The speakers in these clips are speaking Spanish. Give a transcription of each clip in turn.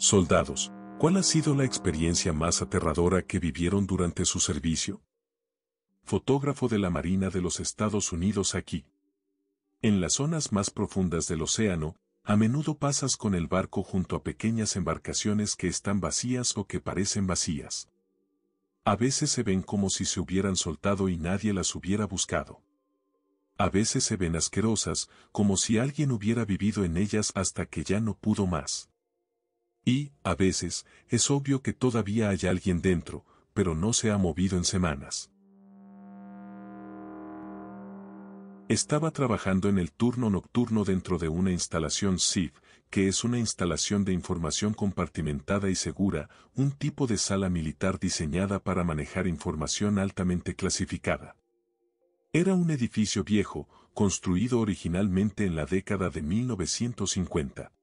Soldados, ¿cuál ha sido la experiencia más aterradora que vivieron durante su servicio? Fotógrafo de la Marina de los Estados Unidos aquí. En las zonas más profundas del océano, a menudo pasas con el barco junto a pequeñas embarcaciones que están vacías o que parecen vacías. A veces se ven como si se hubieran soltado y nadie las hubiera buscado. A veces se ven asquerosas, como si alguien hubiera vivido en ellas hasta que ya no pudo más. Y, a veces, es obvio que todavía hay alguien dentro, pero no se ha movido en semanas. Estaba trabajando en el turno nocturno dentro de una instalación SIF, que es una instalación de información compartimentada y segura, un tipo de sala militar diseñada para manejar información altamente clasificada. Era un edificio viejo, construido originalmente en la década de 1950.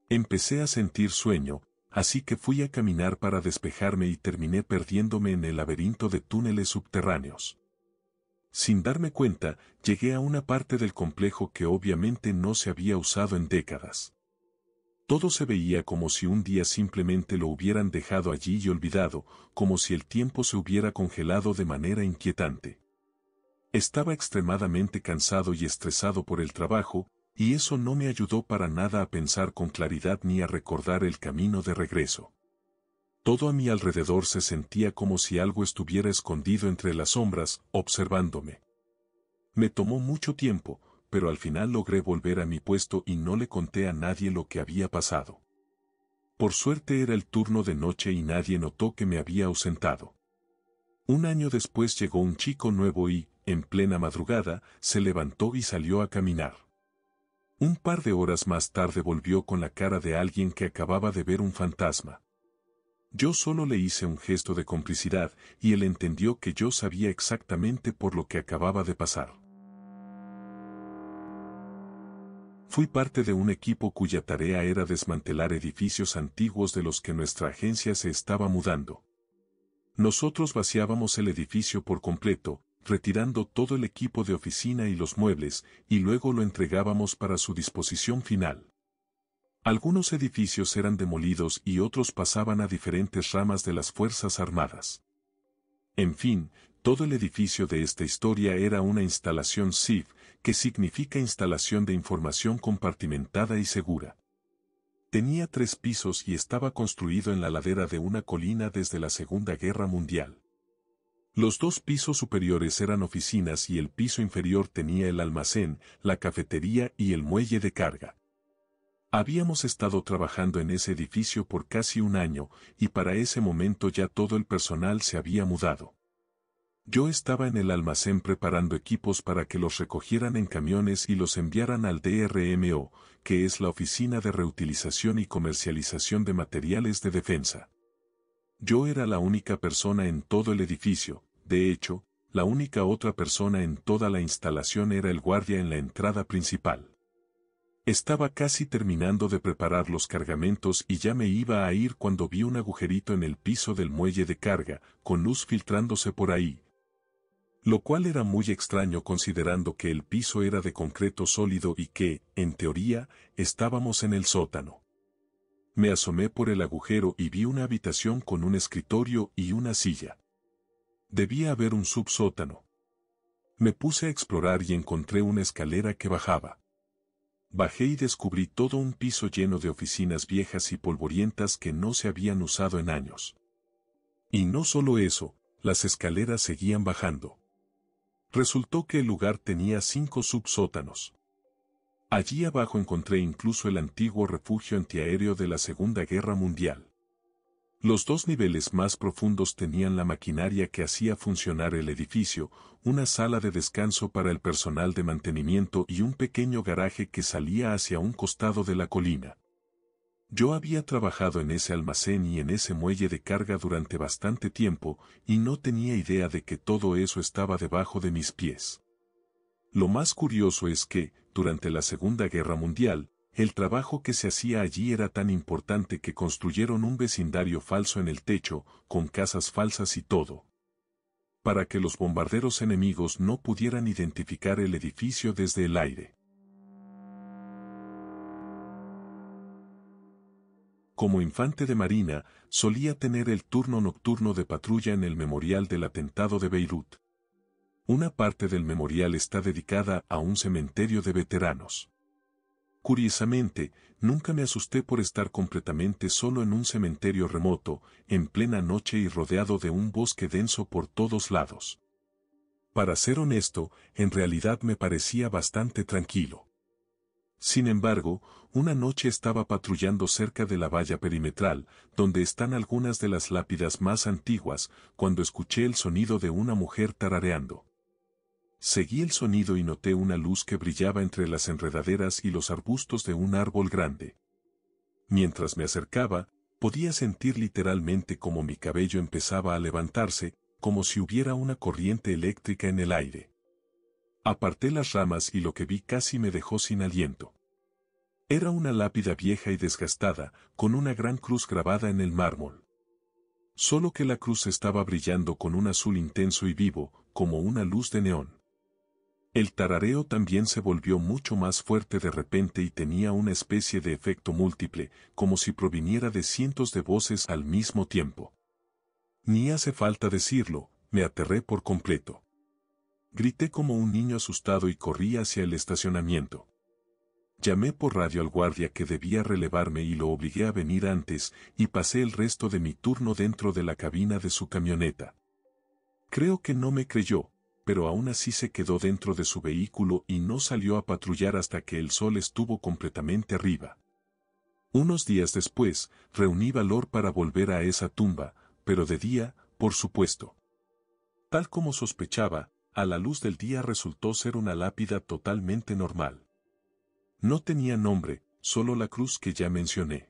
Empecé a sentir sueño, así que fui a caminar para despejarme y terminé perdiéndome en el laberinto de túneles subterráneos. Sin darme cuenta, llegué a una parte del complejo que obviamente no se había usado en décadas. Todo se veía como si un día simplemente lo hubieran dejado allí y olvidado, como si el tiempo se hubiera congelado de manera inquietante. Estaba extremadamente cansado y estresado por el trabajo, y eso no me ayudó para nada a pensar con claridad ni a recordar el camino de regreso. Todo a mi alrededor se sentía como si algo estuviera escondido entre las sombras, observándome. Me tomó mucho tiempo, pero al final logré volver a mi puesto y no le conté a nadie lo que había pasado. Por suerte era el turno de noche y nadie notó que me había ausentado. Un año después llegó un chico nuevo y, en plena madrugada, se levantó y salió a caminar. Un par de horas más tarde volvió con la cara de alguien que acababa de ver un fantasma. Yo solo le hice un gesto de complicidad y él entendió que yo sabía exactamente por lo que acababa de pasar. Fui parte de un equipo cuya tarea era desmantelar edificios antiguos de los que nuestra agencia se estaba mudando. Nosotros vaciábamos el edificio por completo, retirando todo el equipo de oficina y los muebles, y luego lo entregábamos para su disposición final. Algunos edificios eran demolidos y otros pasaban a diferentes ramas de las Fuerzas Armadas. En fin, todo el edificio de esta historia era una instalación SIF, que significa instalación de información compartimentada y segura. Tenía 3 pisos y estaba construido en la ladera de una colina desde la Segunda Guerra Mundial. Los 2 pisos superiores eran oficinas y el piso inferior tenía el almacén, la cafetería y el muelle de carga. Habíamos estado trabajando en ese edificio por casi un año, y para ese momento ya todo el personal se había mudado. Yo estaba en el almacén preparando equipos para que los recogieran en camiones y los enviaran al DRMO, que es la Oficina de Reutilización y Comercialización de Materiales de Defensa. Yo era la única persona en todo el edificio, de hecho, la única otra persona en toda la instalación era el guardia en la entrada principal. Estaba casi terminando de preparar los cargamentos y ya me iba a ir cuando vi un agujerito en el piso del muelle de carga, con luz filtrándose por ahí. Lo cual era muy extraño considerando que el piso era de concreto sólido y que, en teoría, estábamos en el sótano. Me asomé por el agujero y vi una habitación con un escritorio y una silla. Debía haber un subsótano. Me puse a explorar y encontré una escalera que bajaba. Bajé y descubrí todo un piso lleno de oficinas viejas y polvorientas que no se habían usado en años. Y no solo eso, las escaleras seguían bajando. Resultó que el lugar tenía 5 subsótanos. Allí abajo encontré incluso el antiguo refugio antiaéreo de la Segunda Guerra Mundial. Los 2 niveles más profundos tenían la maquinaria que hacía funcionar el edificio, una sala de descanso para el personal de mantenimiento y un pequeño garaje que salía hacia un costado de la colina. Yo había trabajado en ese almacén y en ese muelle de carga durante bastante tiempo y no tenía idea de que todo eso estaba debajo de mis pies. Lo más curioso es que, durante la Segunda Guerra Mundial, el trabajo que se hacía allí era tan importante que construyeron un vecindario falso en el techo, con casas falsas y todo, para que los bombarderos enemigos no pudieran identificar el edificio desde el aire. Como infante de marina, solía tener el turno nocturno de patrulla en el memorial del atentado de Beirut. Una parte del memorial está dedicada a un cementerio de veteranos. Curiosamente, nunca me asusté por estar completamente solo en un cementerio remoto, en plena noche y rodeado de un bosque denso por todos lados. Para ser honesto, en realidad me parecía bastante tranquilo. Sin embargo, una noche estaba patrullando cerca de la valla perimetral, donde están algunas de las lápidas más antiguas, cuando escuché el sonido de una mujer tarareando. Seguí el sonido y noté una luz que brillaba entre las enredaderas y los arbustos de un árbol grande. Mientras me acercaba, podía sentir literalmente cómo mi cabello empezaba a levantarse, como si hubiera una corriente eléctrica en el aire. Aparté las ramas y lo que vi casi me dejó sin aliento. Era una lápida vieja y desgastada, con una gran cruz grabada en el mármol. Solo que la cruz estaba brillando con un azul intenso y vivo, como una luz de neón. El tarareo también se volvió mucho más fuerte de repente y tenía una especie de efecto múltiple, como si proviniera de cientos de voces al mismo tiempo. Ni hace falta decirlo, me aterré por completo. Grité como un niño asustado y corrí hacia el estacionamiento. Llamé por radio al guardia que debía relevarme y lo obligué a venir antes, y pasé el resto de mi turno dentro de la cabina de su camioneta. Creo que no me creyó, pero aún así se quedó dentro de su vehículo y no salió a patrullar hasta que el sol estuvo completamente arriba. Unos días después, reuní valor para volver a esa tumba, pero de día, por supuesto. Tal como sospechaba, a la luz del día resultó ser una lápida totalmente normal. No tenía nombre, solo la cruz que ya mencioné.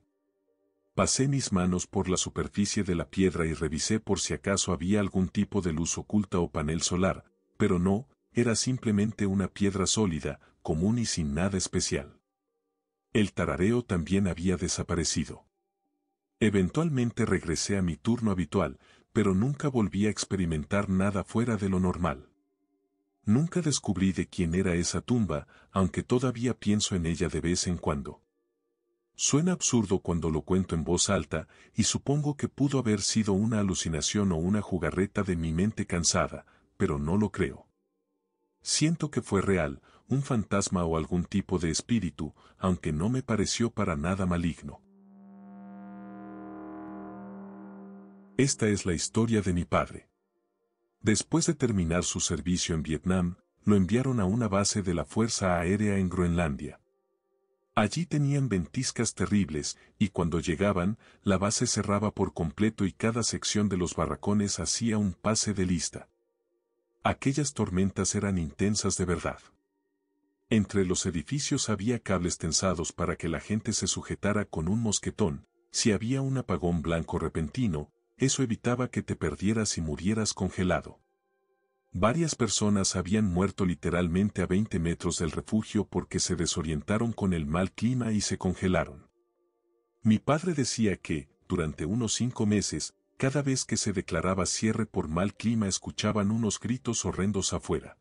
Pasé mis manos por la superficie de la piedra y revisé por si acaso había algún tipo de luz oculta o panel solar, pero no, era simplemente una piedra sólida, común y sin nada especial. El tarareo también había desaparecido. Eventualmente regresé a mi turno habitual, pero nunca volví a experimentar nada fuera de lo normal. Nunca descubrí de quién era esa tumba, aunque todavía pienso en ella de vez en cuando. Suena absurdo cuando lo cuento en voz alta, y supongo que pudo haber sido una alucinación o una jugarreta de mi mente cansada, pero no lo creo. Siento que fue real, un fantasma o algún tipo de espíritu, aunque no me pareció para nada maligno. Esta es la historia de mi padre. Después de terminar su servicio en Vietnam, lo enviaron a una base de la Fuerza Aérea en Groenlandia. Allí tenían ventiscas terribles, y cuando llegaban, la base cerraba por completo y cada sección de los barracones hacía un pase de lista. Aquellas tormentas eran intensas de verdad. Entre los edificios había cables tensados para que la gente se sujetara con un mosquetón. Si había un apagón blanco repentino, eso evitaba que te perdieras y murieras congelado. Varias personas habían muerto literalmente a 20 metros del refugio porque se desorientaron con el mal clima y se congelaron. Mi padre decía que, durante unos 5 meses, cada vez que se declaraba cierre por mal clima escuchaban unos gritos horrendos afuera.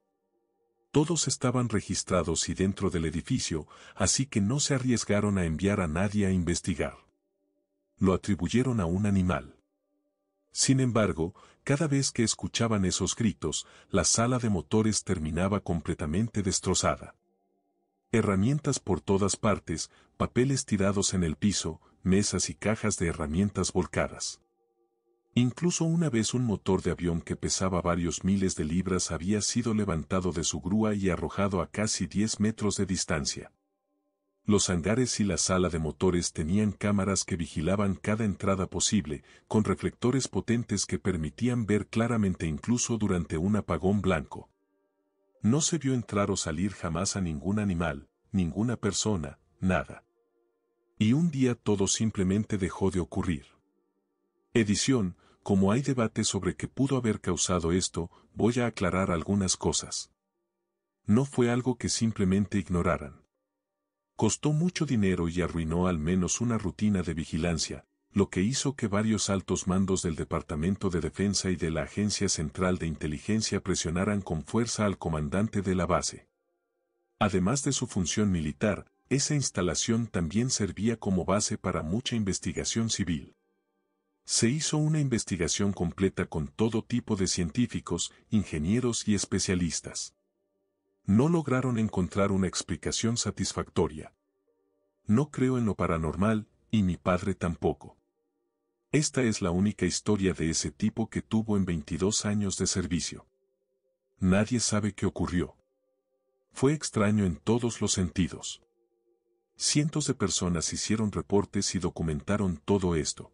Todos estaban registrados y dentro del edificio, así que no se arriesgaron a enviar a nadie a investigar. Lo atribuyeron a un animal. Sin embargo, cada vez que escuchaban esos gritos, la sala de motores terminaba completamente destrozada. Herramientas por todas partes, papeles tirados en el piso, mesas y cajas de herramientas volcadas. Incluso una vez un motor de avión que pesaba varios miles de libras había sido levantado de su grúa y arrojado a casi 10 metros de distancia. Los hangares y la sala de motores tenían cámaras que vigilaban cada entrada posible, con reflectores potentes que permitían ver claramente incluso durante un apagón blanco. No se vio entrar o salir jamás a ningún animal, ninguna persona, nada. Y un día todo simplemente dejó de ocurrir. Edición, como hay debate sobre qué pudo haber causado esto, voy a aclarar algunas cosas. No fue algo que simplemente ignoraran. Costó mucho dinero y arruinó al menos una rutina de vigilancia, lo que hizo que varios altos mandos del Departamento de Defensa y de la Agencia Central de Inteligencia presionaran con fuerza al comandante de la base. Además de su función militar, Esa instalación también servía como base para mucha investigación civil. Se hizo una investigación completa con todo tipo de científicos, ingenieros y especialistas. No lograron encontrar una explicación satisfactoria. No creo en lo paranormal, y mi padre tampoco. Esta es la única historia de ese tipo que tuvo en 22 años de servicio. Nadie sabe qué ocurrió. Fue extraño en todos los sentidos. Cientos de personas hicieron reportes y documentaron todo esto.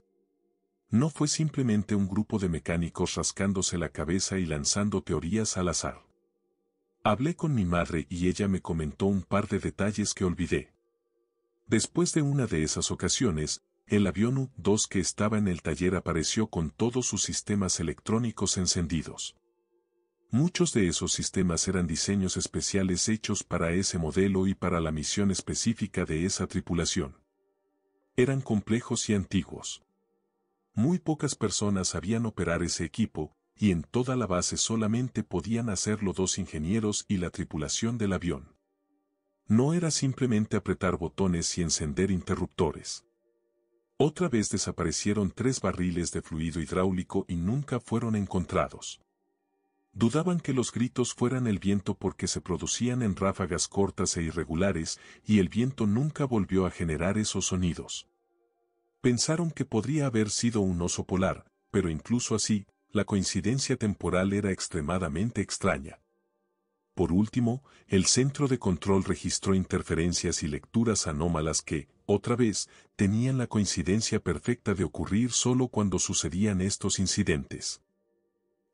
No fue simplemente un grupo de mecánicos rascándose la cabeza y lanzando teorías al azar. Hablé con mi madre y ella me comentó un par de detalles que olvidé. Después de una de esas ocasiones, el avión U-2 que estaba en el taller apareció con todos sus sistemas electrónicos encendidos. Muchos de esos sistemas eran diseños especiales hechos para ese modelo y para la misión específica de esa tripulación. Eran complejos y antiguos. Muy pocas personas sabían operar ese equipo, y en toda la base solamente podían hacerlo 2 ingenieros y la tripulación del avión. No era simplemente apretar botones y encender interruptores. Otra vez desaparecieron 3 barriles de fluido hidráulico y nunca fueron encontrados. Dudaban que los gritos fueran el viento porque se producían en ráfagas cortas e irregulares, y el viento nunca volvió a generar esos sonidos. Pensaron que podría haber sido un oso polar, pero incluso así, la coincidencia temporal era extremadamente extraña. Por último, el centro de control registró interferencias y lecturas anómalas que, otra vez, tenían la coincidencia perfecta de ocurrir solo cuando sucedían estos incidentes.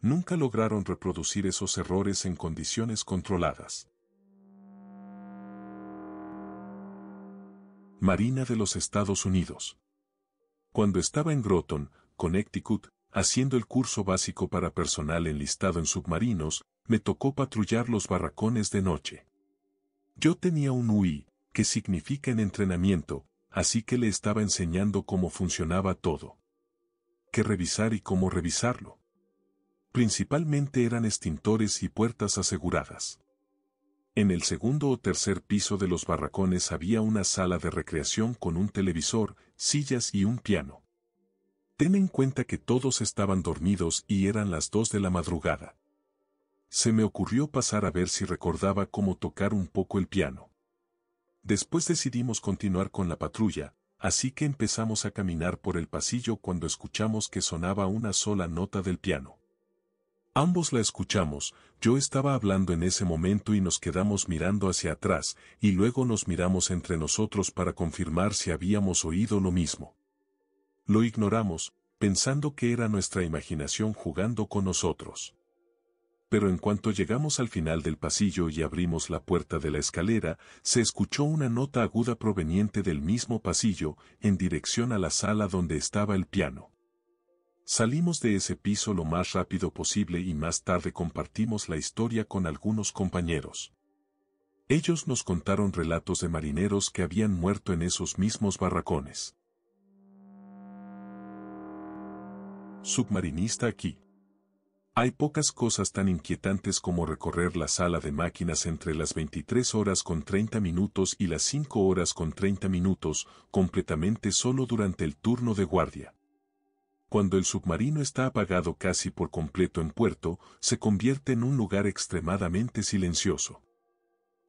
Nunca lograron reproducir esos errores en condiciones controladas. Marina de los Estados Unidos. Cuando estaba en Groton, Connecticut, haciendo el curso básico para personal enlistado en submarinos, me tocó patrullar los barracones de noche. Yo tenía un UI, que significa en entrenamiento, así que le estaba enseñando cómo funcionaba todo. Qué revisar y cómo revisarlo. Principalmente eran extintores y puertas aseguradas. En el segundo o tercer piso de los barracones había una sala de recreación con un televisor, sillas y un piano. Ten en cuenta que todos estaban dormidos y eran las 2 de la madrugada. Se me ocurrió pasar a ver si recordaba cómo tocar un poco el piano. Después decidimos continuar con la patrulla, así que empezamos a caminar por el pasillo cuando escuchamos que sonaba una sola nota del piano. Ambos la escuchamos, yo estaba hablando en ese momento y nos quedamos mirando hacia atrás, y luego nos miramos entre nosotros para confirmar si habíamos oído lo mismo. Lo ignoramos, pensando que era nuestra imaginación jugando con nosotros. Pero en cuanto llegamos al final del pasillo y abrimos la puerta de la escalera, se escuchó una nota aguda proveniente del mismo pasillo, en dirección a la sala donde estaba el piano. Salimos de ese piso lo más rápido posible y más tarde compartimos la historia con algunos compañeros. Ellos nos contaron relatos de marineros que habían muerto en esos mismos barracones. Submarinista aquí. Hay pocas cosas tan inquietantes como recorrer la sala de máquinas entre las 23 horas con 30 minutos y las 5 horas con 30 minutos, completamente solo durante el turno de guardia. Cuando el submarino está apagado casi por completo en puerto, se convierte en un lugar extremadamente silencioso.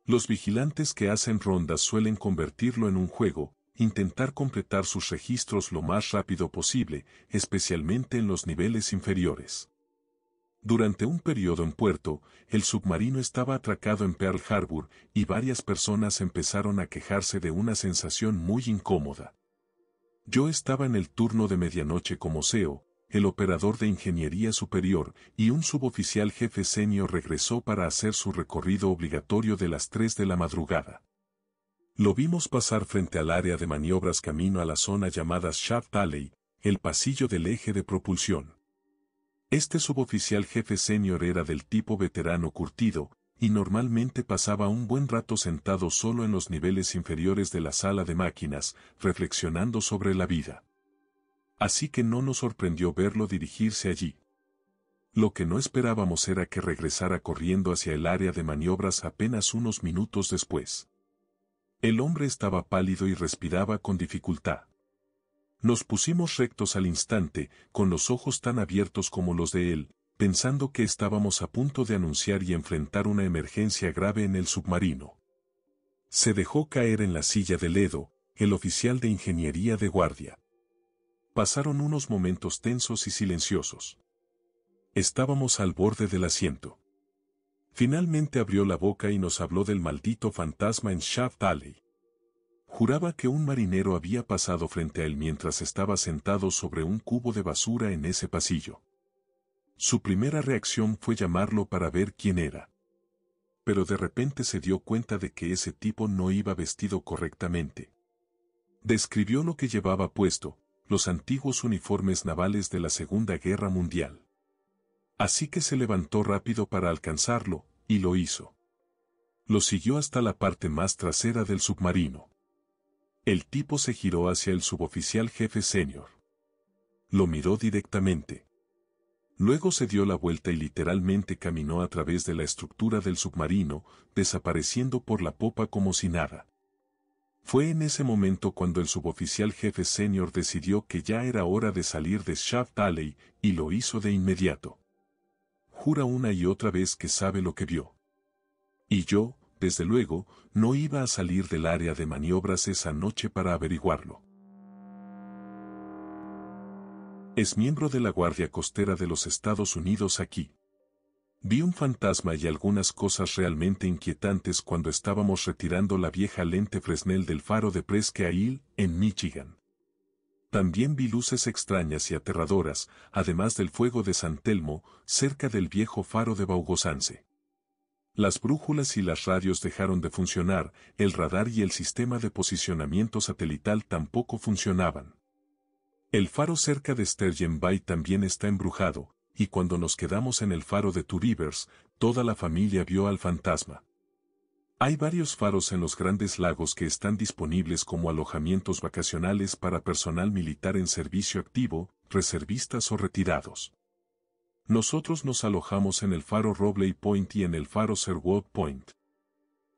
Los vigilantes que hacen rondas suelen convertirlo en un juego, intentar completar sus registros lo más rápido posible, especialmente en los niveles inferiores. Durante un periodo en puerto, el submarino estaba atracado en Pearl Harbor y varias personas empezaron a quejarse de una sensación muy incómoda. Yo estaba en el turno de medianoche como CEO, el operador de ingeniería superior y un suboficial jefe senior regresó para hacer su recorrido obligatorio de las 3 de la madrugada. Lo vimos pasar frente al área de maniobras camino a la zona llamada Shaft Alley, el pasillo del eje de propulsión. Este suboficial jefe senior era del tipo veterano curtido, y normalmente pasaba un buen rato sentado solo en los niveles inferiores de la sala de máquinas, reflexionando sobre la vida. Así que no nos sorprendió verlo dirigirse allí. Lo que no esperábamos era que regresara corriendo hacia el área de maniobras apenas unos minutos después. El hombre estaba pálido y respiraba con dificultad. Nos pusimos rectos al instante, con los ojos tan abiertos como los de él, pensando que estábamos a punto de anunciar y enfrentar una emergencia grave en el submarino. Se dejó caer en la silla de Ledo, el oficial de ingeniería de guardia. Pasaron unos momentos tensos y silenciosos. Estábamos al borde del asiento. Finalmente abrió la boca y nos habló del maldito fantasma en Shaft Alley. Juraba que un marinero había pasado frente a él mientras estaba sentado sobre un cubo de basura en ese pasillo. Su primera reacción fue llamarlo para ver quién era. Pero de repente se dio cuenta de que ese tipo no iba vestido correctamente. Describió lo que llevaba puesto, los antiguos uniformes navales de la Segunda Guerra Mundial. Así que se levantó rápido para alcanzarlo, y lo hizo. Lo siguió hasta la parte más trasera del submarino. El tipo se giró hacia el suboficial jefe senior. Lo miró directamente. Luego se dio la vuelta y literalmente caminó a través de la estructura del submarino, desapareciendo por la popa como si nada. Fue en ese momento cuando el suboficial jefe senior decidió que ya era hora de salir de Shaft Alley, y lo hizo de inmediato. Jura una y otra vez que sabe lo que vio. Y yo, desde luego, no iba a salir del área de maniobras esa noche para averiguarlo. Es miembro de la Guardia Costera de los Estados Unidos aquí. Vi un fantasma y algunas cosas realmente inquietantes cuando estábamos retirando la vieja lente Fresnel del faro de Presque Isle, en Michigan. También vi luces extrañas y aterradoras, además del fuego de San Telmo, cerca del viejo faro de Beaugossance. Las brújulas y las radios dejaron de funcionar, el radar y el sistema de posicionamiento satelital tampoco funcionaban. El faro cerca de Sturgeon Bay también está embrujado, y cuando nos quedamos en el faro de Two Rivers, toda la familia vio al fantasma. Hay varios faros en los Grandes Lagos que están disponibles como alojamientos vacacionales para personal militar en servicio activo, reservistas o retirados. Nosotros nos alojamos en el faro Robley Point y en el faro Sherwood Point.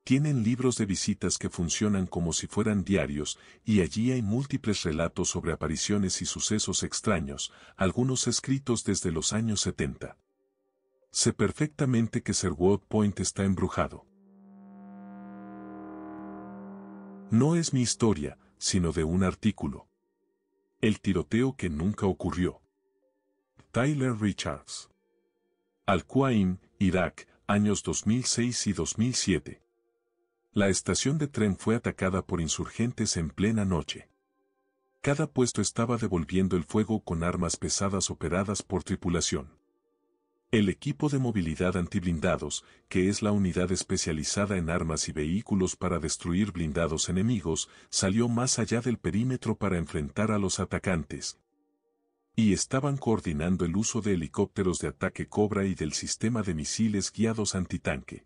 Tienen libros de visitas que funcionan como si fueran diarios, y allí hay múltiples relatos sobre apariciones y sucesos extraños, algunos escritos desde los años 70. Sé perfectamente que Sherwood Point está embrujado. No es mi historia, sino de un artículo. El tiroteo que nunca ocurrió. Tyler Richards. Al-Qaim, Irak, años 2006 y 2007. La estación de tren fue atacada por insurgentes en plena noche. Cada puesto estaba devolviendo el fuego con armas pesadas operadas por tripulación. El equipo de movilidad antiblindados, que es la unidad especializada en armas y vehículos para destruir blindados enemigos, salió más allá del perímetro para enfrentar a los atacantes. Y estaban coordinando el uso de helicópteros de ataque Cobra y del sistema de misiles guiados antitanque.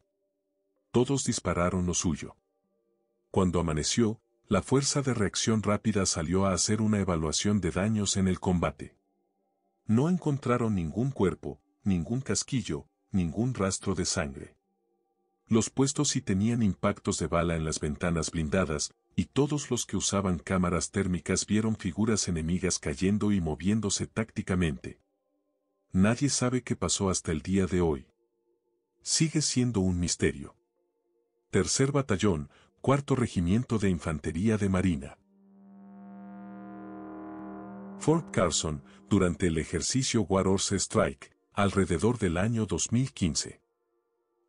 Todos dispararon lo suyo. Cuando amaneció, la fuerza de reacción rápida salió a hacer una evaluación de daños en el combate. No encontraron ningún cuerpo, ningún casquillo, ningún rastro de sangre. Los puestos sí tenían impactos de bala en las ventanas blindadas, y todos los que usaban cámaras térmicas vieron figuras enemigas cayendo y moviéndose tácticamente. Nadie sabe qué pasó hasta el día de hoy. Sigue siendo un misterio. Tercer Batallón, Cuarto Regimiento de Infantería de Marina. Fort Carson, durante el ejercicio War Horse Strike, alrededor del año 2015.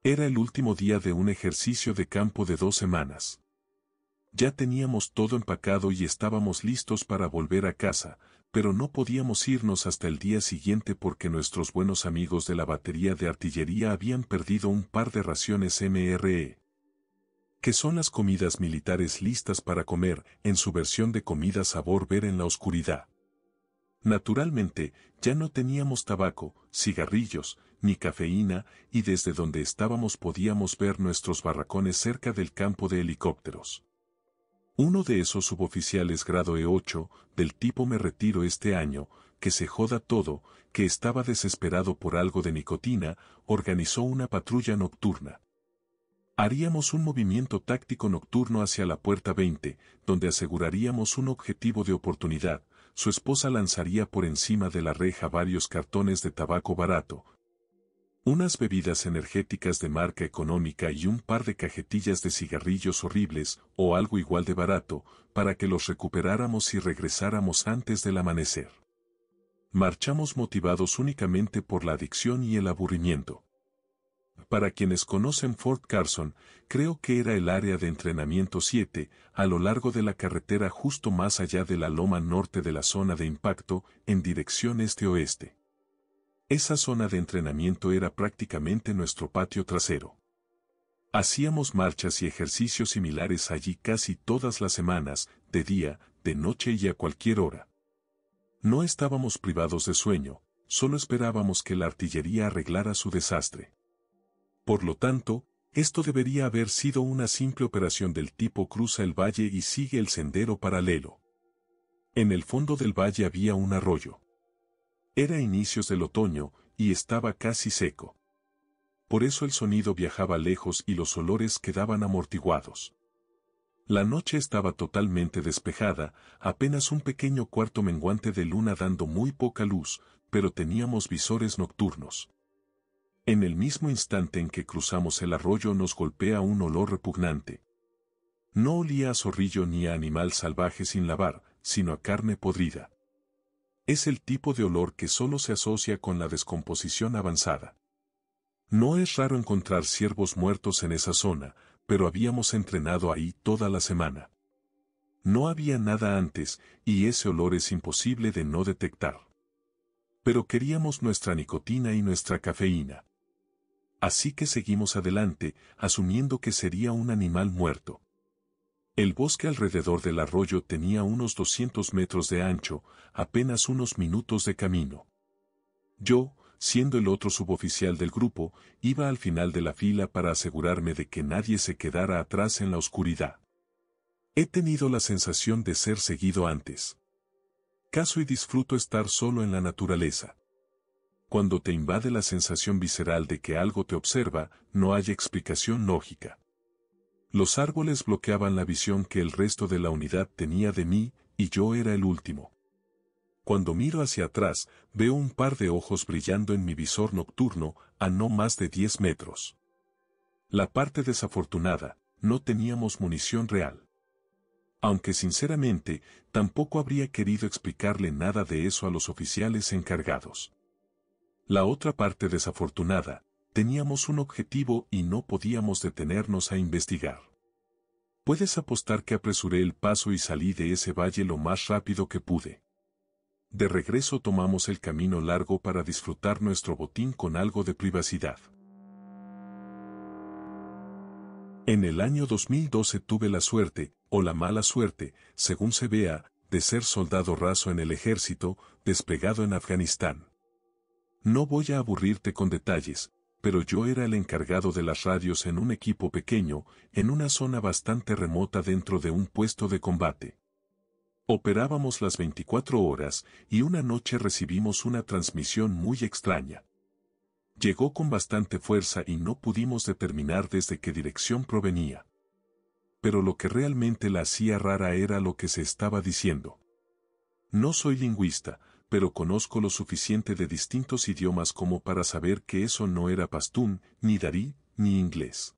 Era el último día de un ejercicio de campo de 2 semanas. Ya teníamos todo empacado y estábamos listos para volver a casa, pero no podíamos irnos hasta el día siguiente porque nuestros buenos amigos de la batería de artillería habían perdido un par de raciones MRE. Que son las comidas militares listas para comer, en su versión de comida sabor ver en la oscuridad. Naturalmente, ya no teníamos tabaco, cigarrillos, ni cafeína, y desde donde estábamos podíamos ver nuestros barracones cerca del campo de helicópteros. Uno de esos suboficiales grado E8, del tipo me retiro este año, que se joda todo, que estaba desesperado por algo de nicotina, organizó una patrulla nocturna. Haríamos un movimiento táctico nocturno hacia la puerta 20, donde aseguraríamos un objetivo de oportunidad. Su esposa lanzaría por encima de la reja varios cartones de tabaco barato, unas bebidas energéticas de marca económica y un par de cajetillas de cigarrillos horribles, o algo igual de barato, para que los recuperáramos y regresáramos antes del amanecer. Marchamos motivados únicamente por la adicción y el aburrimiento. Para quienes conocen Fort Carson, creo que era el área de entrenamiento 7, a lo largo de la carretera justo más allá de la loma norte de la zona de impacto, en dirección este-oeste. Esa zona de entrenamiento era prácticamente nuestro patio trasero. Hacíamos marchas y ejercicios similares allí casi todas las semanas, de día, de noche y a cualquier hora. No estábamos privados de sueño, solo esperábamos que la artillería arreglara su desastre. Por lo tanto, esto debería haber sido una simple operación del tipo cruza el valle y sigue el sendero paralelo. En el fondo del valle había un arroyo. Era inicios del otoño, y estaba casi seco. Por eso el sonido viajaba lejos y los olores quedaban amortiguados. La noche estaba totalmente despejada, apenas un pequeño cuarto menguante de luna dando muy poca luz, pero teníamos visores nocturnos. En el mismo instante en que cruzamos el arroyo nos golpea un olor repugnante. No olía a zorrillo ni a animal salvaje sin lavar, sino a carne podrida. Es el tipo de olor que solo se asocia con la descomposición avanzada. No es raro encontrar ciervos muertos en esa zona, pero habíamos entrenado ahí toda la semana. No había nada antes, y ese olor es imposible de no detectar. Pero queríamos nuestra nicotina y nuestra cafeína. Así que seguimos adelante, asumiendo que sería un animal muerto. El bosque alrededor del arroyo tenía unos 200 metros de ancho, apenas unos minutos de camino. Yo, siendo el otro suboficial del grupo, iba al final de la fila para asegurarme de que nadie se quedara atrás en la oscuridad. He tenido la sensación de ser seguido antes. Caso y disfruto estar solo en la naturaleza. Cuando te invade la sensación visceral de que algo te observa, no hay explicación lógica. Los árboles bloqueaban la visión que el resto de la unidad tenía de mí, y yo era el último. Cuando miro hacia atrás, veo un par de ojos brillando en mi visor nocturno, a no más de 10 metros. La parte desafortunada, no teníamos munición real. Aunque sinceramente, tampoco habría querido explicarle nada de eso a los oficiales encargados. La otra parte desafortunada, teníamos un objetivo y no podíamos detenernos a investigar. Puedes apostar que apresuré el paso y salí de ese valle lo más rápido que pude. De regreso tomamos el camino largo para disfrutar nuestro botín con algo de privacidad. En el año 2012 tuve la suerte, o la mala suerte, según se vea, de ser soldado raso en el ejército, desplegado en Afganistán. No voy a aburrirte con detalles, pero yo era el encargado de las radios en un equipo pequeño, en una zona bastante remota dentro de un puesto de combate. Operábamos las 24 horas, y una noche recibimos una transmisión muy extraña. Llegó con bastante fuerza y no pudimos determinar desde qué dirección provenía. Pero lo que realmente la hacía rara era lo que se estaba diciendo. No soy lingüista, pero conozco lo suficiente de distintos idiomas como para saber que eso no era pastún, ni darí, ni inglés.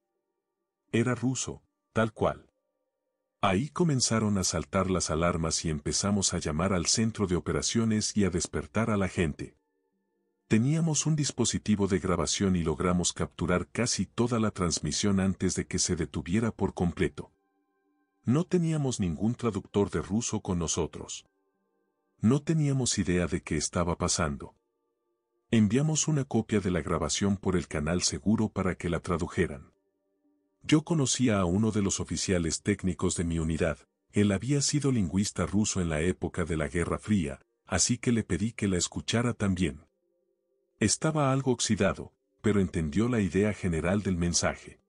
Era ruso, tal cual. Ahí comenzaron a saltar las alarmas y empezamos a llamar al centro de operaciones y a despertar a la gente. Teníamos un dispositivo de grabación y logramos capturar casi toda la transmisión antes de que se detuviera por completo. No teníamos ningún traductor de ruso con nosotros. No teníamos idea de qué estaba pasando. Enviamos una copia de la grabación por el canal seguro para que la tradujeran. Yo conocía a uno de los oficiales técnicos de mi unidad, él había sido lingüista ruso en la época de la Guerra Fría, así que le pedí que la escuchara también. Estaba algo oxidado, pero entendió la idea general del mensaje.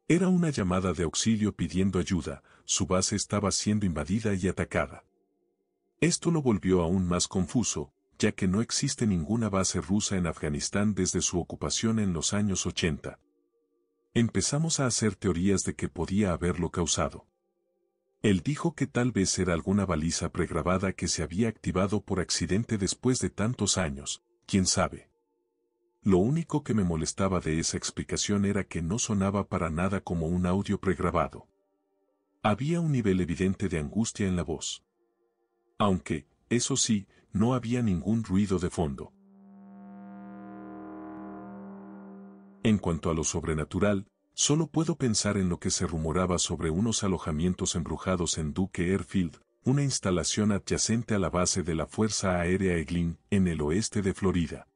Era una llamada de auxilio pidiendo ayuda, su base estaba siendo invadida y atacada. Esto lo volvió aún más confuso, ya que no existe ninguna base rusa en Afganistán desde su ocupación en los años 80. Empezamos a hacer teorías de que podía haberlo causado. Él dijo que tal vez era alguna baliza pregrabada que se había activado por accidente después de tantos años, quién sabe. Lo único que me molestaba de esa explicación era que no sonaba para nada como un audio pregrabado. Había un nivel evidente de angustia en la voz. Aunque, eso sí, no había ningún ruido de fondo. En cuanto a lo sobrenatural, solo puedo pensar en lo que se rumoraba sobre unos alojamientos embrujados en Duke Airfield, una instalación adyacente a la base de la Fuerza Aérea Eglin, en el oeste de Florida.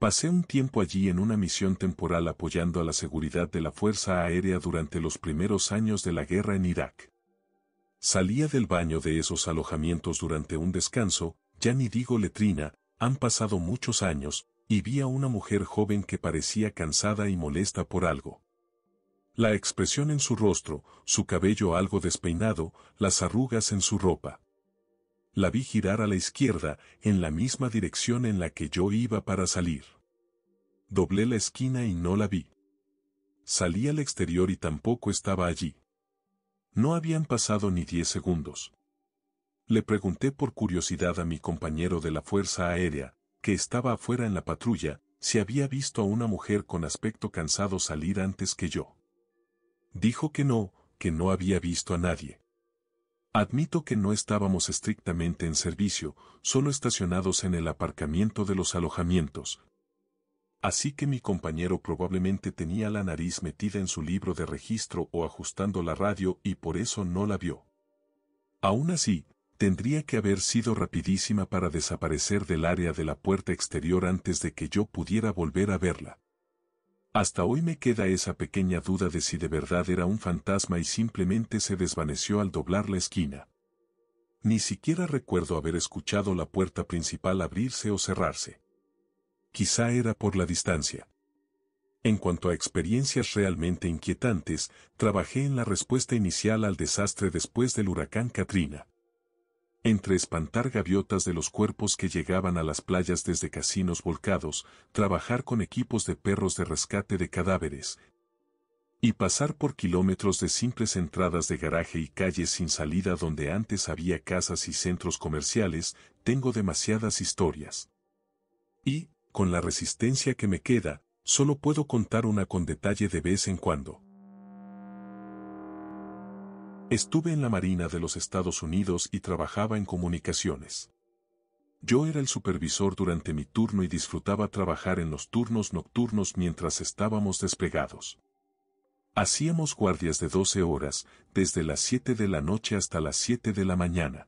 Pasé un tiempo allí en una misión temporal apoyando a la seguridad de la Fuerza Aérea durante los primeros años de la guerra en Irak. Salía del baño de esos alojamientos durante un descanso, ya ni digo letrina, han pasado muchos años, y vi a una mujer joven que parecía cansada y molesta por algo. La expresión en su rostro, su cabello algo despeinado, las arrugas en su ropa. La vi girar a la izquierda, en la misma dirección en la que yo iba para salir. Doblé la esquina y no la vi. Salí al exterior y tampoco estaba allí. No habían pasado ni 10 segundos. Le pregunté por curiosidad a mi compañero de la Fuerza Aérea, que estaba afuera en la patrulla, si había visto a una mujer con aspecto cansado salir antes que yo. Dijo que no había visto a nadie. Admito que no estábamos estrictamente en servicio, solo estacionados en el aparcamiento de los alojamientos. Así que mi compañero probablemente tenía la nariz metida en su libro de registro o ajustando la radio y por eso no la vio. Aún así, tendría que haber sido rapidísima para desaparecer del área de la puerta exterior antes de que yo pudiera volver a verla. Hasta hoy me queda esa pequeña duda de si de verdad era un fantasma y simplemente se desvaneció al doblar la esquina. Ni siquiera recuerdo haber escuchado la puerta principal abrirse o cerrarse. Quizá era por la distancia. En cuanto a experiencias realmente inquietantes, trabajé en la respuesta inicial al desastre después del huracán Katrina. Entre espantar gaviotas de los cuerpos que llegaban a las playas desde casinos volcados, trabajar con equipos de perros de rescate de cadáveres, y pasar por kilómetros de simples entradas de garaje y calles sin salida donde antes había casas y centros comerciales, tengo demasiadas historias. Y, con la resistencia que me queda, solo puedo contar una con detalle de vez en cuando. Estuve en la Marina de los Estados Unidos y trabajaba en comunicaciones. Yo era el supervisor durante mi turno y disfrutaba trabajar en los turnos nocturnos mientras estábamos desplegados. Hacíamos guardias de 12 horas, desde las 7 de la noche hasta las 7 de la mañana.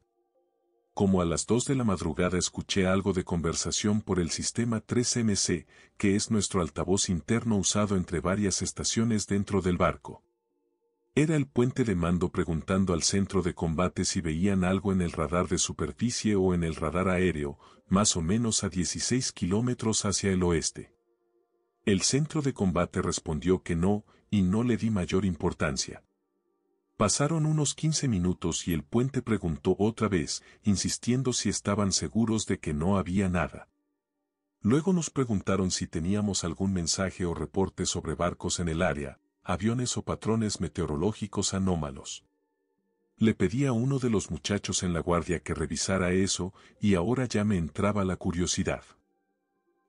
Como a las 2 de la madrugada escuché algo de conversación por el sistema 3MC, que es nuestro altavoz interno usado entre varias estaciones dentro del barco. Era el puente de mando preguntando al centro de combate si veían algo en el radar de superficie o en el radar aéreo, más o menos a 16 kilómetros hacia el oeste. El centro de combate respondió que no, y no le di mayor importancia. Pasaron unos 15 minutos y el puente preguntó otra vez, insistiendo si estaban seguros de que no había nada. Luego nos preguntaron si teníamos algún mensaje o reporte sobre barcos en el área, aviones o patrones meteorológicos anómalos. Le pedí a uno de los muchachos en la guardia que revisara eso, y ahora ya me entraba la curiosidad.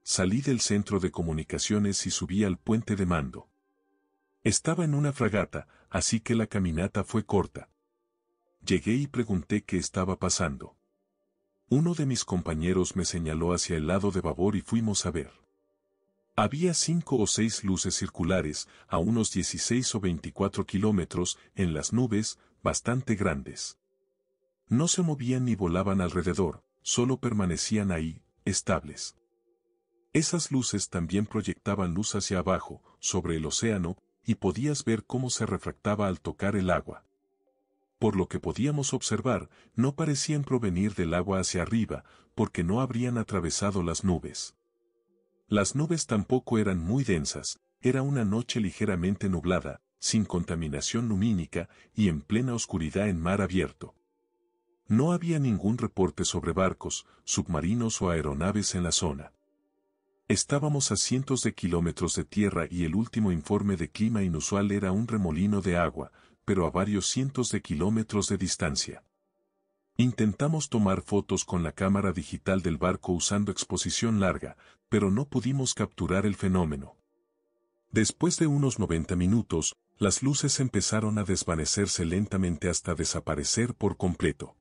Salí del centro de comunicaciones y subí al puente de mando. Estaba en una fragata, así que la caminata fue corta. Llegué y pregunté qué estaba pasando. Uno de mis compañeros me señaló hacia el lado de babor y fuimos a ver. Había 5 o 6 luces circulares, a unos 16 o 24 kilómetros, en las nubes, bastante grandes. No se movían ni volaban alrededor, solo permanecían ahí, estables. Esas luces también proyectaban luz hacia abajo, sobre el océano, y podías ver cómo se refractaba al tocar el agua. Por lo que podíamos observar, no parecían provenir del agua hacia arriba, porque no habrían atravesado las nubes. Las nubes tampoco eran muy densas, era una noche ligeramente nublada, sin contaminación lumínica y en plena oscuridad en mar abierto. No había ningún reporte sobre barcos, submarinos o aeronaves en la zona. Estábamos a cientos de kilómetros de tierra y el último informe de clima inusual era un remolino de agua, pero a varios cientos de kilómetros de distancia. Intentamos tomar fotos con la cámara digital del barco usando exposición larga, pero no pudimos capturar el fenómeno. Después de unos 90 minutos, las luces empezaron a desvanecerse lentamente hasta desaparecer por completo.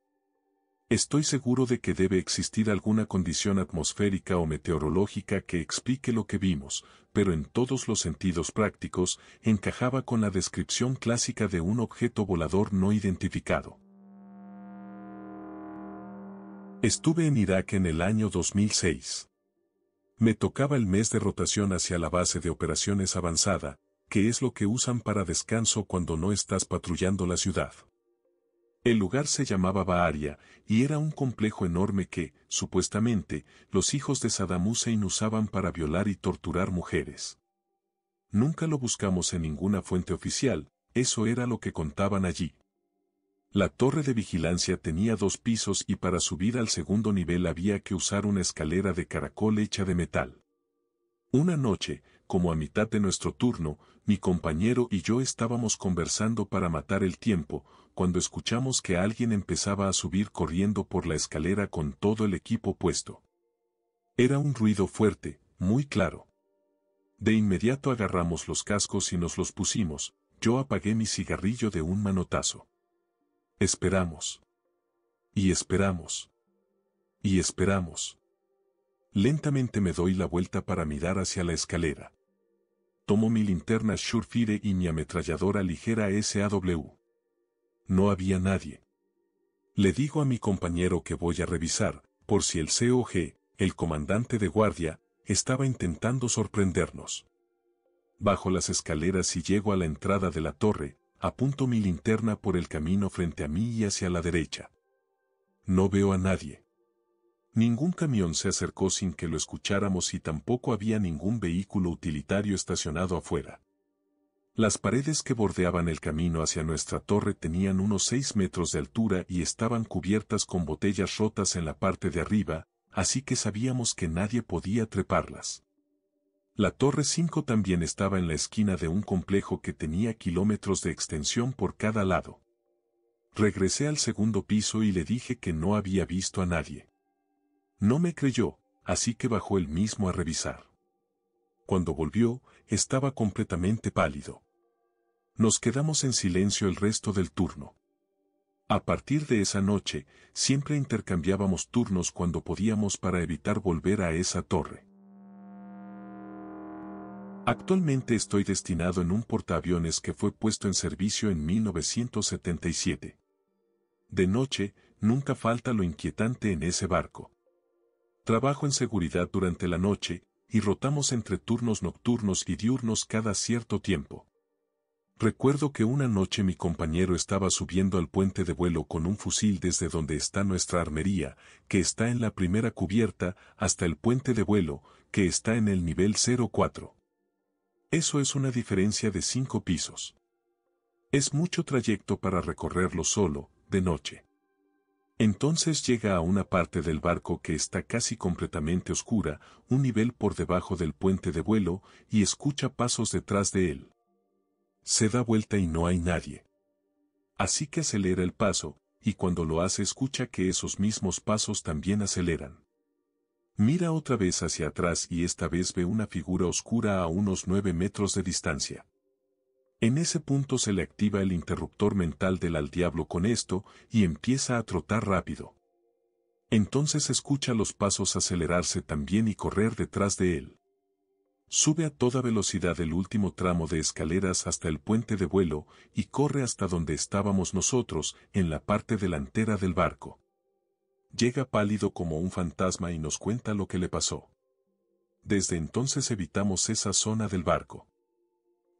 Estoy seguro de que debe existir alguna condición atmosférica o meteorológica que explique lo que vimos, pero en todos los sentidos prácticos, encajaba con la descripción clásica de un objeto volador no identificado. Estuve en Irak en el año 2006. Me tocaba el mes de rotación hacia la base de operaciones avanzada, que es lo que usan para descanso cuando no estás patrullando la ciudad. El lugar se llamaba Baaria, y era un complejo enorme que, supuestamente, los hijos de Saddam Hussein usaban para violar y torturar mujeres. Nunca lo buscamos en ninguna fuente oficial, eso era lo que contaban allí. La torre de vigilancia tenía 2 pisos y para subir al segundo nivel había que usar una escalera de caracol hecha de metal. Una noche, como a mitad de nuestro turno, mi compañero y yo estábamos conversando para matar el tiempo, cuando escuchamos que alguien empezaba a subir corriendo por la escalera con todo el equipo puesto. Era un ruido fuerte, muy claro. De inmediato agarramos los cascos y nos los pusimos, yo apagué mi cigarrillo de un manotazo. Esperamos. Y esperamos. Y esperamos. Lentamente me doy la vuelta para mirar hacia la escalera. Tomo mi linterna Surefire y mi ametralladora ligera SAW. No había nadie. Le digo a mi compañero que voy a revisar, por si el COG, el comandante de guardia, estaba intentando sorprendernos. Bajo las escaleras y llego a la entrada de la torre, apunto mi linterna por el camino frente a mí y hacia la derecha. No veo a nadie. Ningún camión se acercó sin que lo escucháramos y tampoco había ningún vehículo utilitario estacionado afuera. Las paredes que bordeaban el camino hacia nuestra torre tenían unos 6 metros de altura y estaban cubiertas con botellas rotas en la parte de arriba, así que sabíamos que nadie podía treparlas. La Torre 5 también estaba en la esquina de un complejo que tenía kilómetros de extensión por cada lado. Regresé al segundo piso y le dije que no había visto a nadie. No me creyó, así que bajó él mismo a revisar. Cuando volvió, estaba completamente pálido. Nos quedamos en silencio el resto del turno. A partir de esa noche, siempre intercambiábamos turnos cuando podíamos para evitar volver a esa torre. Actualmente estoy destinado en un portaaviones que fue puesto en servicio en 1977. De noche, nunca falta lo inquietante en ese barco. Trabajo en seguridad durante la noche, y rotamos entre turnos nocturnos y diurnos cada cierto tiempo. Recuerdo que una noche mi compañero estaba subiendo al puente de vuelo con un fusil desde donde está nuestra armería, que está en la primera cubierta, hasta el puente de vuelo, que está en el nivel 04. Eso es una diferencia de 5 pisos. Es mucho trayecto para recorrerlo solo, de noche. Entonces llega a una parte del barco que está casi completamente oscura, un nivel por debajo del puente de vuelo, y escucha pasos detrás de él. Se da vuelta y no hay nadie. Así que acelera el paso, y cuando lo hace escucha que esos mismos pasos también aceleran. Mira otra vez hacia atrás y esta vez ve una figura oscura a unos 9 metros de distancia. En ese punto se le activa el interruptor mental del al diablo con esto y empieza a trotar rápido. Entonces escucha los pasos acelerarse también y correr detrás de él. Sube a toda velocidad el último tramo de escaleras hasta el puente de vuelo y corre hasta donde estábamos nosotros, en la parte delantera del barco. Llega pálido como un fantasma y nos cuenta lo que le pasó. Desde entonces evitamos esa zona del barco.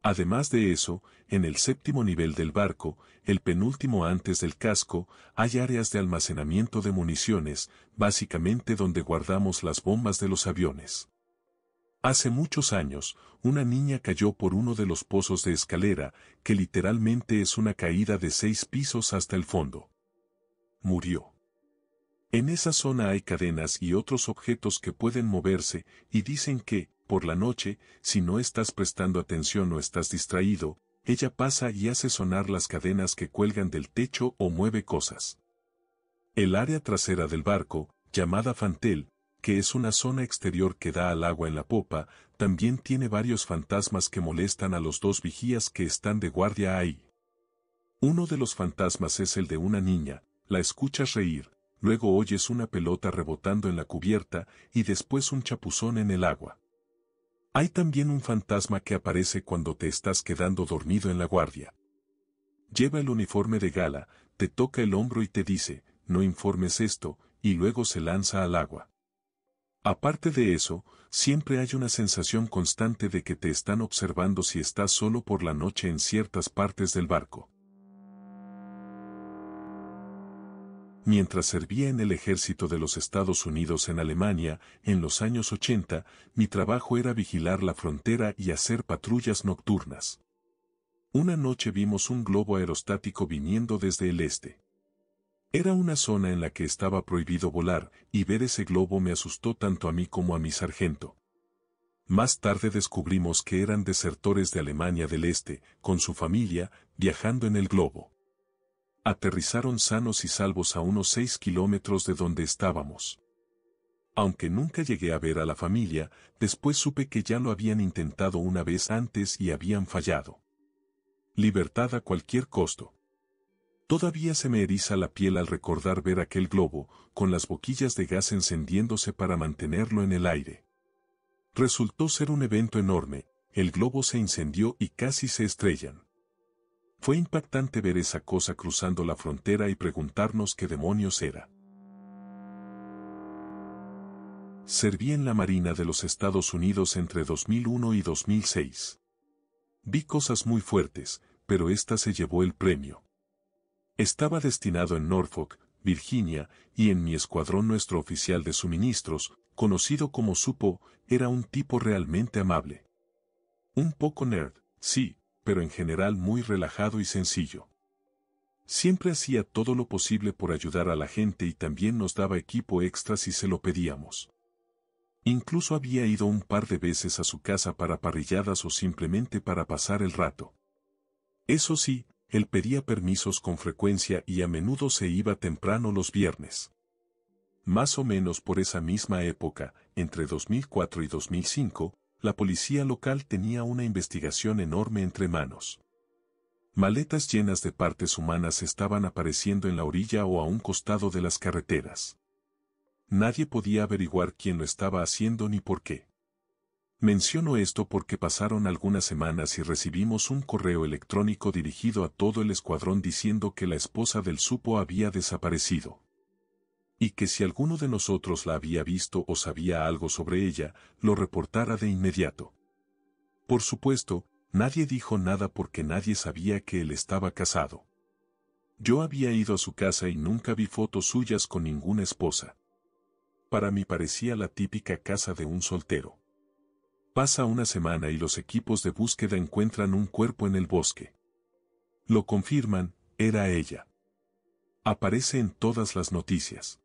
Además de eso, en el 7º nivel del barco, el penúltimo antes del casco, hay áreas de almacenamiento de municiones, básicamente donde guardamos las bombas de los aviones. Hace muchos años, una niña cayó por uno de los pozos de escalera, que literalmente es una caída de 6 pisos hasta el fondo. Murió. En esa zona hay cadenas y otros objetos que pueden moverse, y dicen que, por la noche, si no estás prestando atención o estás distraído, ella pasa y hace sonar las cadenas que cuelgan del techo o mueve cosas. El área trasera del barco, llamada fantel, que es una zona exterior que da al agua en la popa, también tiene varios fantasmas que molestan a los dos vigías que están de guardia ahí. Uno de los fantasmas es el de una niña, la escuchas reír, luego oyes una pelota rebotando en la cubierta y después un chapuzón en el agua. Hay también un fantasma que aparece cuando te estás quedando dormido en la guardia. Lleva el uniforme de gala, te toca el hombro y te dice, no informes esto, y luego se lanza al agua. Aparte de eso, siempre hay una sensación constante de que te están observando si estás solo por la noche en ciertas partes del barco. Mientras servía en el ejército de los Estados Unidos en Alemania, en los años 80, mi trabajo era vigilar la frontera y hacer patrullas nocturnas. Una noche vimos un globo aerostático viniendo desde el este. Era una zona en la que estaba prohibido volar, y ver ese globo me asustó tanto a mí como a mi sargento. Más tarde descubrimos que eran desertores de Alemania del Este, con su familia, viajando en el globo. Aterrizaron sanos y salvos a unos 6 kilómetros de donde estábamos. Aunque nunca llegué a ver a la familia, después supe que ya lo habían intentado una vez antes y habían fallado. Libertad a cualquier costo. Todavía se me eriza la piel al recordar ver aquel globo, con las boquillas de gas encendiéndose para mantenerlo en el aire. Resultó ser un evento enorme, el globo se incendió y casi se estrellan. Fue impactante ver esa cosa cruzando la frontera y preguntarnos qué demonios era. Serví en la Marina de los Estados Unidos entre 2001 y 2006. Vi cosas muy fuertes, pero esta se llevó el premio. Estaba destinado en Norfolk, Virginia, y en mi escuadrón nuestro oficial de suministros, conocido como Supo, era un tipo realmente amable. Un poco nerd, sí, pero en general muy relajado y sencillo. Siempre hacía todo lo posible por ayudar a la gente y también nos daba equipo extra si se lo pedíamos. Incluso había ido un par de veces a su casa para parrilladas o simplemente para pasar el rato. Eso sí, él pedía permisos con frecuencia y a menudo se iba temprano los viernes. Más o menos por esa misma época, entre 2004 y 2005, la policía local tenía una investigación enorme entre manos. Maletas llenas de partes humanas estaban apareciendo en la orilla o a un costado de las carreteras. Nadie podía averiguar quién lo estaba haciendo ni por qué. Menciono esto porque pasaron algunas semanas y recibimos un correo electrónico dirigido a todo el escuadrón diciendo que la esposa del Supo había desaparecido. Y que si alguno de nosotros la había visto o sabía algo sobre ella, lo reportara de inmediato. Por supuesto, nadie dijo nada porque nadie sabía que él estaba casado. Yo había ido a su casa y nunca vi fotos suyas con ninguna esposa. Para mí parecía la típica casa de un soltero. Pasa una semana y los equipos de búsqueda encuentran un cuerpo en el bosque. Lo confirman, era ella. Aparece en todas las noticias.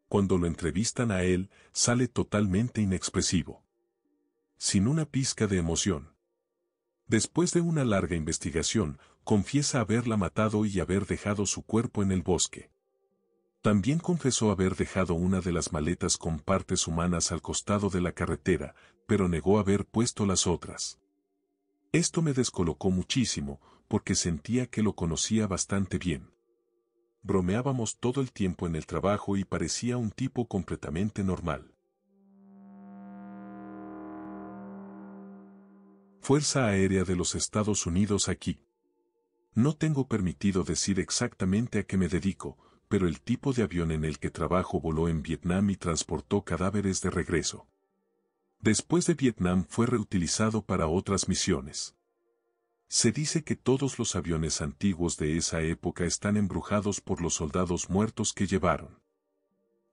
Cuando lo entrevistan a él, sale totalmente inexpresivo. Sin una pizca de emoción. Después de una larga investigación, confiesa haberla matado y haber dejado su cuerpo en el bosque. También confesó haber dejado una de las maletas con partes humanas al costado de la carretera, pero negó haber puesto las otras. Esto me descolocó muchísimo, porque sentía que lo conocía bastante bien. Bromeábamos todo el tiempo en el trabajo y parecía un tipo completamente normal. Fuerza Aérea de los Estados Unidos aquí. No tengo permitido decir exactamente a qué me dedico, pero el tipo de avión en el que trabajo voló en Vietnam y transportó cadáveres de regreso. Después de Vietnam fue reutilizado para otras misiones. Se dice que todos los aviones antiguos de esa época están embrujados por los soldados muertos que llevaron.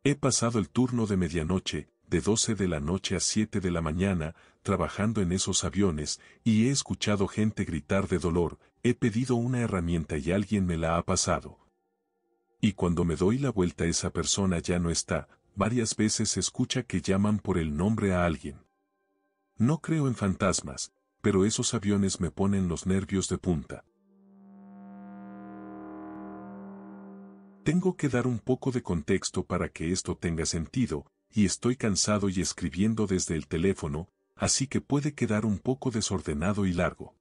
He pasado el turno de medianoche, de 12 de la noche a 7 de la mañana, trabajando en esos aviones, y he escuchado gente gritar de dolor, he pedido una herramienta y alguien me la ha pasado. Y cuando me doy la vuelta esa persona ya no está, varias veces se escucha que llaman por el nombre a alguien. No creo en fantasmas, pero esos aviones me ponen los nervios de punta. Tengo que dar un poco de contexto para que esto tenga sentido, y estoy cansado y escribiendo desde el teléfono, así que puede quedar un poco desordenado y largo.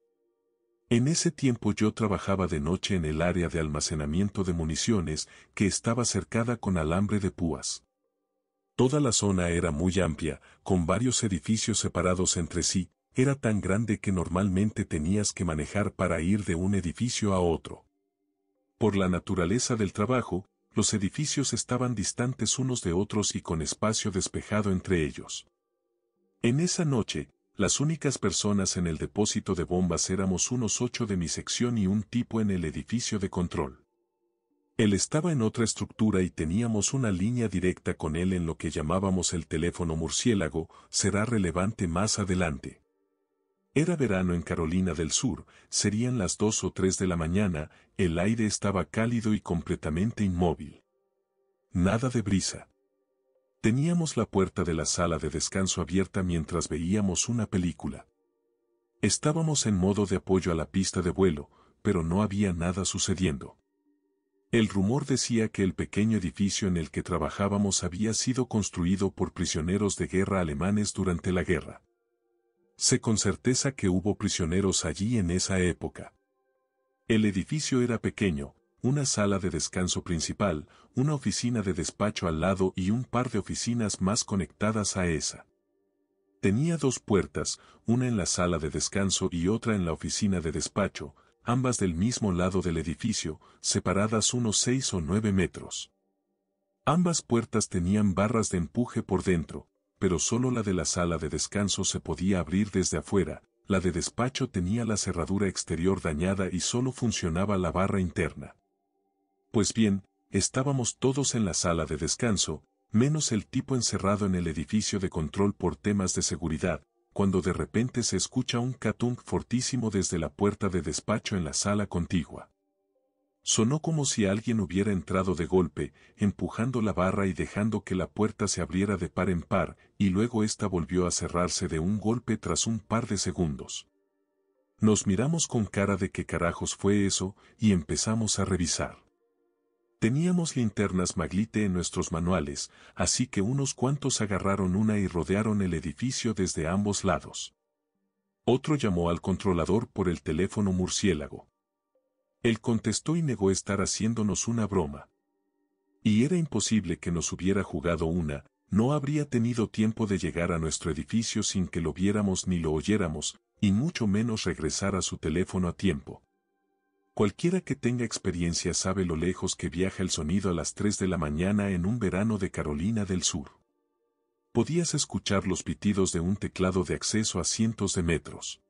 En ese tiempo yo trabajaba de noche en el área de almacenamiento de municiones, que estaba cercada con alambre de púas. Toda la zona era muy amplia, con varios edificios separados entre sí, era tan grande que normalmente tenías que manejar para ir de un edificio a otro. Por la naturaleza del trabajo, los edificios estaban distantes unos de otros y con espacio despejado entre ellos. En esa noche, las únicas personas en el depósito de bombas éramos unos 8 de mi sección y un tipo en el edificio de control. Él estaba en otra estructura y teníamos una línea directa con él en lo que llamábamos el teléfono murciélago, será relevante más adelante. Era verano en Carolina del Sur, serían las 2 o 3 de la mañana, el aire estaba cálido y completamente inmóvil. Nada de brisa. Teníamos la puerta de la sala de descanso abierta mientras veíamos una película. Estábamos en modo de apoyo a la pista de vuelo, pero no había nada sucediendo. El rumor decía que el pequeño edificio en el que trabajábamos había sido construido por prisioneros de guerra alemanes durante la guerra. Sé con certeza que hubo prisioneros allí en esa época. El edificio era pequeño, una sala de descanso principal, una oficina de despacho al lado y un par de oficinas más conectadas a esa. Tenía 2 puertas, una en la sala de descanso y otra en la oficina de despacho, ambas del mismo lado del edificio, separadas unos 6 o 9 metros. Ambas puertas tenían barras de empuje por dentro, pero solo la de la sala de descanso se podía abrir desde afuera, la de despacho tenía la cerradura exterior dañada y solo funcionaba la barra interna. Pues bien, estábamos todos en la sala de descanso, menos el tipo encerrado en el edificio de control por temas de seguridad, cuando de repente se escucha un catung fortísimo desde la puerta de despacho en la sala contigua. Sonó como si alguien hubiera entrado de golpe, empujando la barra y dejando que la puerta se abriera de par en par, y luego ésta volvió a cerrarse de un golpe tras un par de segundos. Nos miramos con cara de qué carajos fue eso, y empezamos a revisar. Teníamos linternas Maglite en nuestros manuales, así que unos cuantos agarraron una y rodearon el edificio desde ambos lados. Otro llamó al controlador por el teléfono murciélago. Él contestó y negó estar haciéndonos una broma. Y era imposible que nos hubiera jugado una, no habría tenido tiempo de llegar a nuestro edificio sin que lo viéramos ni lo oyéramos, y mucho menos regresar a su teléfono a tiempo. Cualquiera que tenga experiencia sabe lo lejos que viaja el sonido a las 3 de la mañana en un verano de Carolina del Sur. Podías escuchar los pitidos de un teclado de acceso a cientos de metros.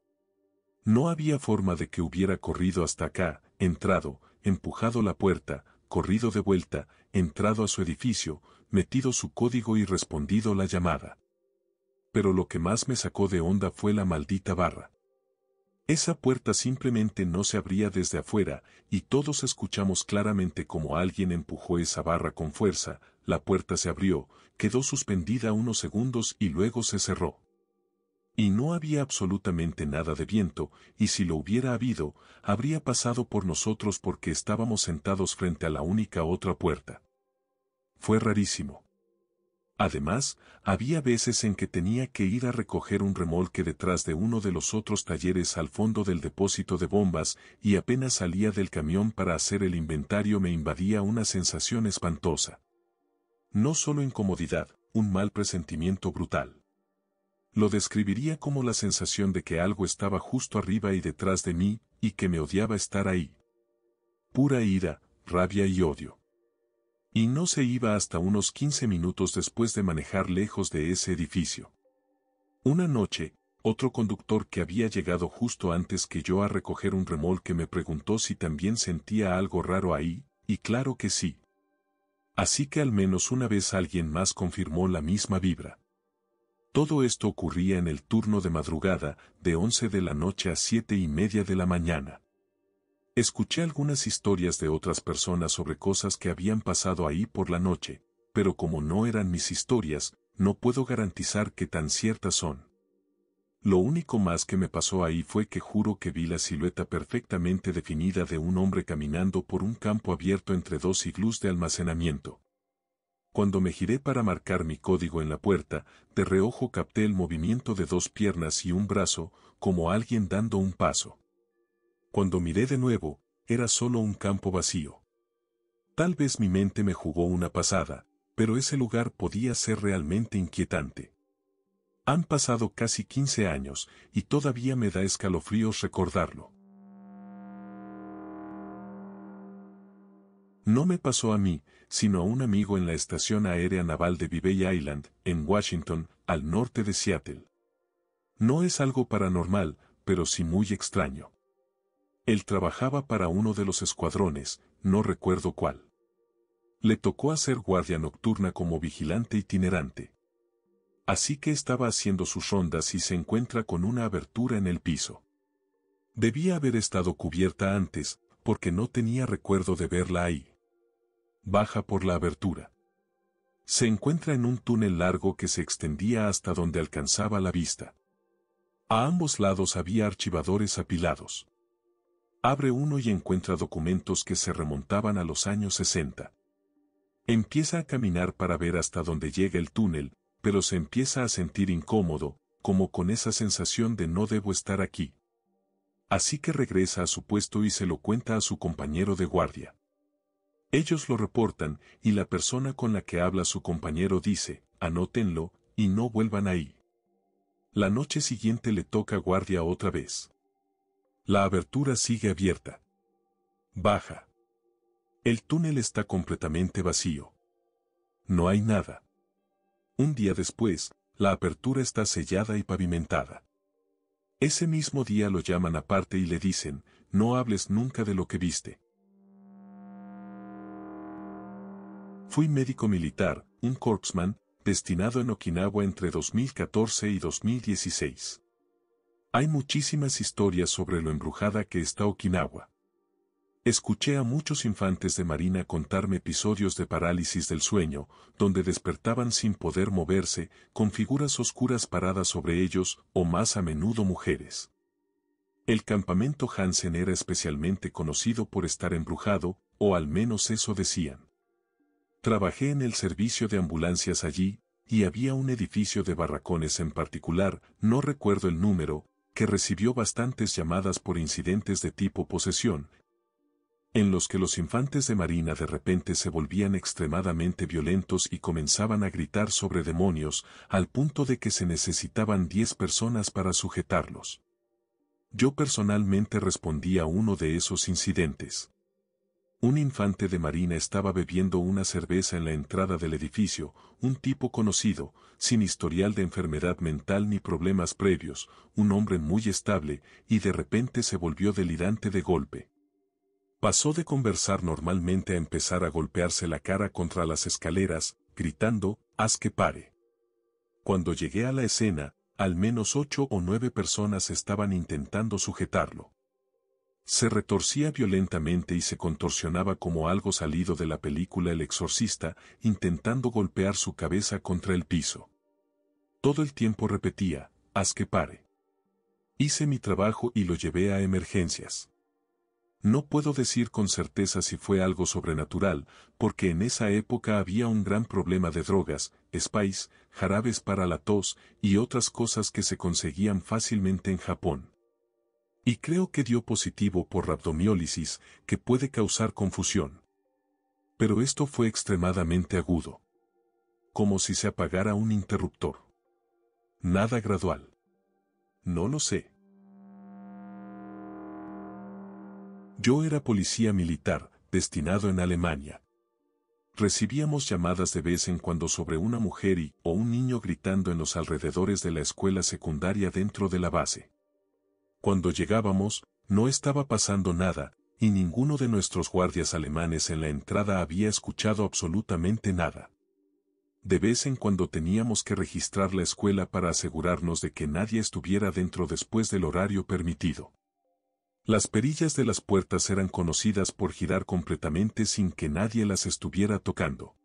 No había forma de que hubiera corrido hasta acá, entrado, empujado la puerta, corrido de vuelta, entrado a su edificio, metido su código y respondido la llamada. Pero lo que más me sacó de onda fue la maldita barra. Esa puerta simplemente no se abría desde afuera, y todos escuchamos claramente como alguien empujó esa barra con fuerza, la puerta se abrió, quedó suspendida unos segundos y luego se cerró. Y no había absolutamente nada de viento, y si lo hubiera habido, habría pasado por nosotros porque estábamos sentados frente a la única otra puerta. Fue rarísimo. Además, había veces en que tenía que ir a recoger un remolque detrás de uno de los otros talleres al fondo del depósito de bombas, y apenas salía del camión para hacer el inventario me invadía una sensación espantosa. No solo incomodidad, un mal presentimiento brutal. Lo describiría como la sensación de que algo estaba justo arriba y detrás de mí, y que me odiaba estar ahí. Pura ira, rabia y odio. Y no se iba hasta unos 15 minutos después de manejar lejos de ese edificio. Una noche, otro conductor que había llegado justo antes que yo a recoger un remolque me preguntó si también sentía algo raro ahí, y claro que sí. Así que al menos una vez alguien más confirmó la misma vibra. Todo esto ocurría en el turno de madrugada, de 11 de la noche a 7:30 de la mañana. Escuché algunas historias de otras personas sobre cosas que habían pasado ahí por la noche, pero como no eran mis historias, no puedo garantizar que tan ciertas son. Lo único más que me pasó ahí fue que juro que vi la silueta perfectamente definida de un hombre caminando por un campo abierto entre dos iglús de almacenamiento. Cuando me giré para marcar mi código en la puerta, de reojo capté el movimiento de dos piernas y un brazo, como alguien dando un paso. Cuando miré de nuevo, era solo un campo vacío. Tal vez mi mente me jugó una pasada, pero ese lugar podía ser realmente inquietante. Han pasado casi 15 años, y todavía me da escalofríos recordarlo. No me pasó a mí, sino a un amigo en la estación aérea naval de Vivey Island, en Washington, al norte de Seattle. No es algo paranormal, pero sí muy extraño. Él trabajaba para uno de los escuadrones, no recuerdo cuál. Le tocó hacer guardia nocturna como vigilante itinerante. Así que estaba haciendo sus rondas y se encuentra con una abertura en el piso. Debía haber estado cubierta antes, porque no tenía recuerdo de verla ahí. Baja por la abertura. Se encuentra en un túnel largo que se extendía hasta donde alcanzaba la vista. A ambos lados había archivadores apilados. Abre uno y encuentra documentos que se remontaban a los años 60. Empieza a caminar para ver hasta dónde llega el túnel, pero se empieza a sentir incómodo, como con esa sensación de no debo estar aquí. Así que regresa a su puesto y se lo cuenta a su compañero de guardia. Ellos lo reportan, y la persona con la que habla su compañero dice, anótenlo, y no vuelvan ahí. La noche siguiente le toca guardia otra vez. La abertura sigue abierta. Baja. El túnel está completamente vacío. No hay nada. Un día después, la apertura está sellada y pavimentada. Ese mismo día lo llaman aparte y le dicen, no hables nunca de lo que viste. Fui médico militar, un corpsman, destinado en Okinawa entre 2014 y 2016. Hay muchísimas historias sobre lo embrujada que está Okinawa. Escuché a muchos infantes de marina contarme episodios de parálisis del sueño, donde despertaban sin poder moverse, con figuras oscuras paradas sobre ellos, o más a menudo mujeres. El campamento Hansen era especialmente conocido por estar embrujado, o al menos eso decían. Trabajé en el servicio de ambulancias allí, y había un edificio de barracones en particular, no recuerdo el número, que recibió bastantes llamadas por incidentes de tipo posesión, en los que los infantes de marina de repente se volvían extremadamente violentos y comenzaban a gritar sobre demonios, al punto de que se necesitaban 10 personas para sujetarlos. Yo personalmente respondí a uno de esos incidentes. Un infante de marina estaba bebiendo una cerveza en la entrada del edificio, un tipo conocido, sin historial de enfermedad mental ni problemas previos, un hombre muy estable, y de repente se volvió delirante de golpe. Pasó de conversar normalmente a empezar a golpearse la cara contra las escaleras, gritando, «¡Haz que pare!». Cuando llegué a la escena, al menos 8 o 9 personas estaban intentando sujetarlo. Se retorcía violentamente y se contorsionaba como algo salido de la película El Exorcista, intentando golpear su cabeza contra el piso. Todo el tiempo repetía, «¡Haz que pare!». Hice mi trabajo y lo llevé a emergencias. No puedo decir con certeza si fue algo sobrenatural, porque en esa época había un gran problema de drogas, spice, jarabes para la tos y otras cosas que se conseguían fácilmente en Japón. Y creo que dio positivo por rabdomiólisis, que puede causar confusión. Pero esto fue extremadamente agudo. Como si se apagara un interruptor. Nada gradual. No lo sé. Yo era policía militar, destinado en Alemania. Recibíamos llamadas de vez en cuando sobre una mujer o un niño gritando en los alrededores de la escuela secundaria dentro de la base. Cuando llegábamos, no estaba pasando nada, y ninguno de nuestros guardias alemanes en la entrada había escuchado absolutamente nada. De vez en cuando teníamos que registrar la escuela para asegurarnos de que nadie estuviera dentro después del horario permitido. Las perillas de las puertas eran conocidas por girar completamente sin que nadie las estuviera tocando.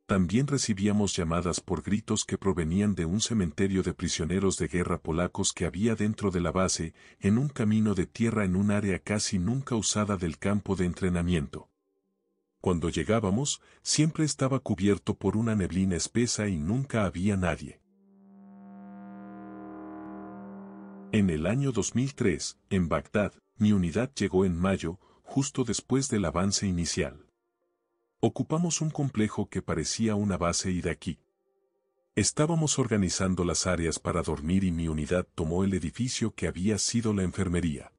También recibíamos llamadas por gritos que provenían de un cementerio de prisioneros de guerra polacos que había dentro de la base, en un camino de tierra en un área casi nunca usada del campo de entrenamiento. Cuando llegábamos, siempre estaba cubierto por una neblina espesa y nunca había nadie. En el año 2003, en Bagdad, mi unidad llegó en mayo, justo después del avance inicial. Ocupamos un complejo que parecía una base iraquí. Estábamos organizando las áreas para dormir y mi unidad tomó el edificio que había sido la enfermería.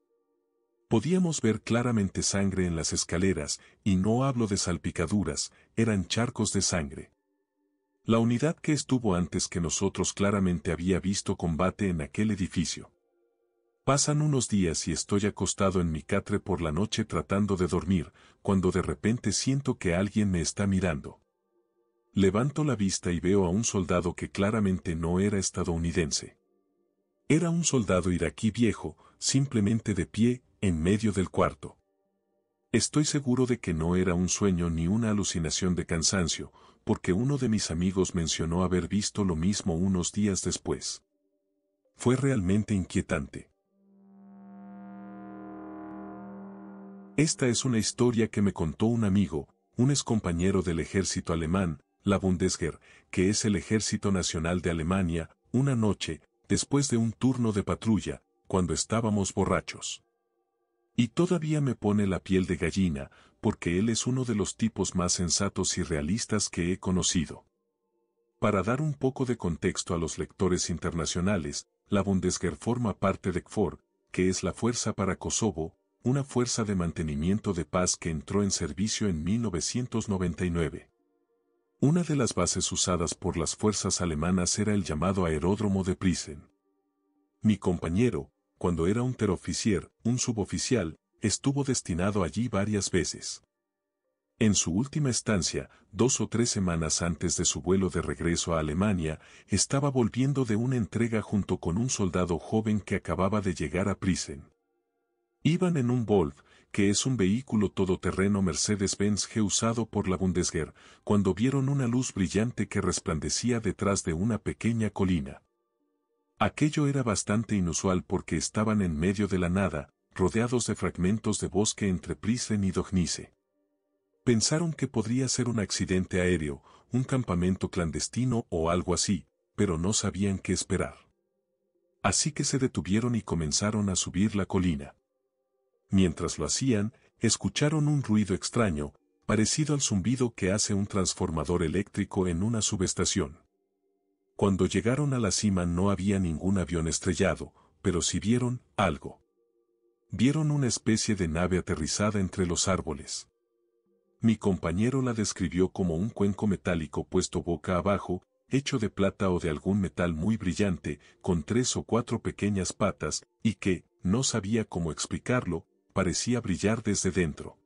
Podíamos ver claramente sangre en las escaleras, y no hablo de salpicaduras, eran charcos de sangre. La unidad que estuvo antes que nosotros claramente había visto combate en aquel edificio. Pasan unos días y estoy acostado en mi catre por la noche tratando de dormir, cuando de repente siento que alguien me está mirando. Levanto la vista y veo a un soldado que claramente no era estadounidense. Era un soldado iraquí viejo, simplemente de pie, en medio del cuarto. Estoy seguro de que no era un sueño ni una alucinación de cansancio, porque uno de mis amigos mencionó haber visto lo mismo unos días después. Fue realmente inquietante. Esta es una historia que me contó un amigo, un excompañero del ejército alemán, la Bundeswehr, que es el ejército nacional de Alemania, una noche, después de un turno de patrulla, cuando estábamos borrachos. Y todavía me pone la piel de gallina, porque él es uno de los tipos más sensatos y realistas que he conocido. Para dar un poco de contexto a los lectores internacionales, la Bundeswehr forma parte de KFOR, que es la Fuerza para Kosovo, una fuerza de mantenimiento de paz que entró en servicio en 1999. Una de las bases usadas por las fuerzas alemanas era el llamado aeródromo de Prisen. Mi compañero, cuando era unteroffizier, un suboficial, estuvo destinado allí varias veces. En su última estancia, 2 o 3 semanas antes de su vuelo de regreso a Alemania, estaba volviendo de una entrega junto con un soldado joven que acababa de llegar a Prisen. Iban en un Wolf, que es un vehículo todoterreno Mercedes-Benz G usado por la Bundeswehr, cuando vieron una luz brillante que resplandecía detrás de una pequeña colina. Aquello era bastante inusual porque estaban en medio de la nada, rodeados de fragmentos de bosque entre Prisen y Dognice. Pensaron que podría ser un accidente aéreo, un campamento clandestino o algo así, pero no sabían qué esperar. Así que se detuvieron y comenzaron a subir la colina. Mientras lo hacían, escucharon un ruido extraño, parecido al zumbido que hace un transformador eléctrico en una subestación. Cuando llegaron a la cima no había ningún avión estrellado, pero sí vieron algo. Vieron una especie de nave aterrizada entre los árboles. Mi compañero la describió como un cuenco metálico puesto boca abajo, hecho de plata o de algún metal muy brillante, con 3 o 4 pequeñas patas, y que, no sabía cómo explicarlo, parecía brillar desde dentro.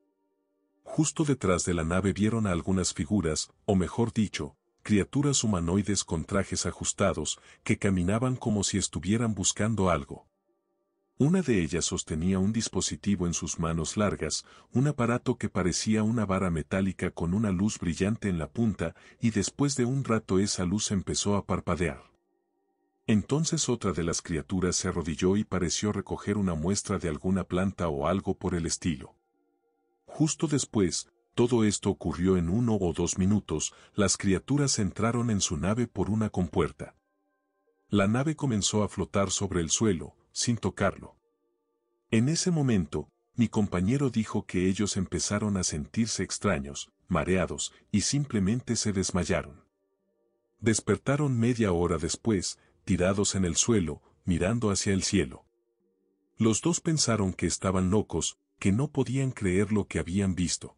Justo detrás de la nave vieron a algunas figuras, o mejor dicho, criaturas humanoides con trajes ajustados, que caminaban como si estuvieran buscando algo. Una de ellas sostenía un dispositivo en sus manos largas, un aparato que parecía una vara metálica con una luz brillante en la punta, y después de un rato esa luz empezó a parpadear. Entonces otra de las criaturas se arrodilló y pareció recoger una muestra de alguna planta o algo por el estilo. Justo después, todo esto ocurrió en 1 o 2 minutos, las criaturas entraron en su nave por una compuerta. La nave comenzó a flotar sobre el suelo, sin tocarlo. En ese momento, mi compañero dijo que ellos empezaron a sentirse extraños, mareados, y simplemente se desmayaron. Despertaron media hora después, tirados en el suelo, mirando hacia el cielo. Los dos pensaron que estaban locos, que no podían creer lo que habían visto.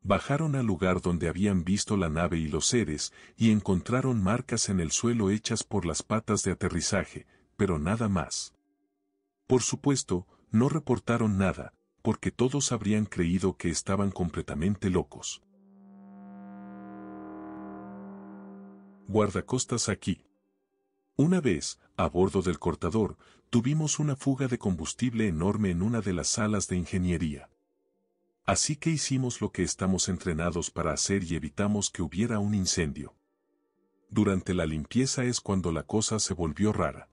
Bajaron al lugar donde habían visto la nave y los seres, y encontraron marcas en el suelo hechas por las patas de aterrizaje, pero nada más. Por supuesto, no reportaron nada, porque todos habrían creído que estaban completamente locos. Guardacostas aquí. Una vez, a bordo del cortador, tuvimos una fuga de combustible enorme en una de las salas de ingeniería. Así que hicimos lo que estamos entrenados para hacer y evitamos que hubiera un incendio. Durante la limpieza es cuando la cosa se volvió rara.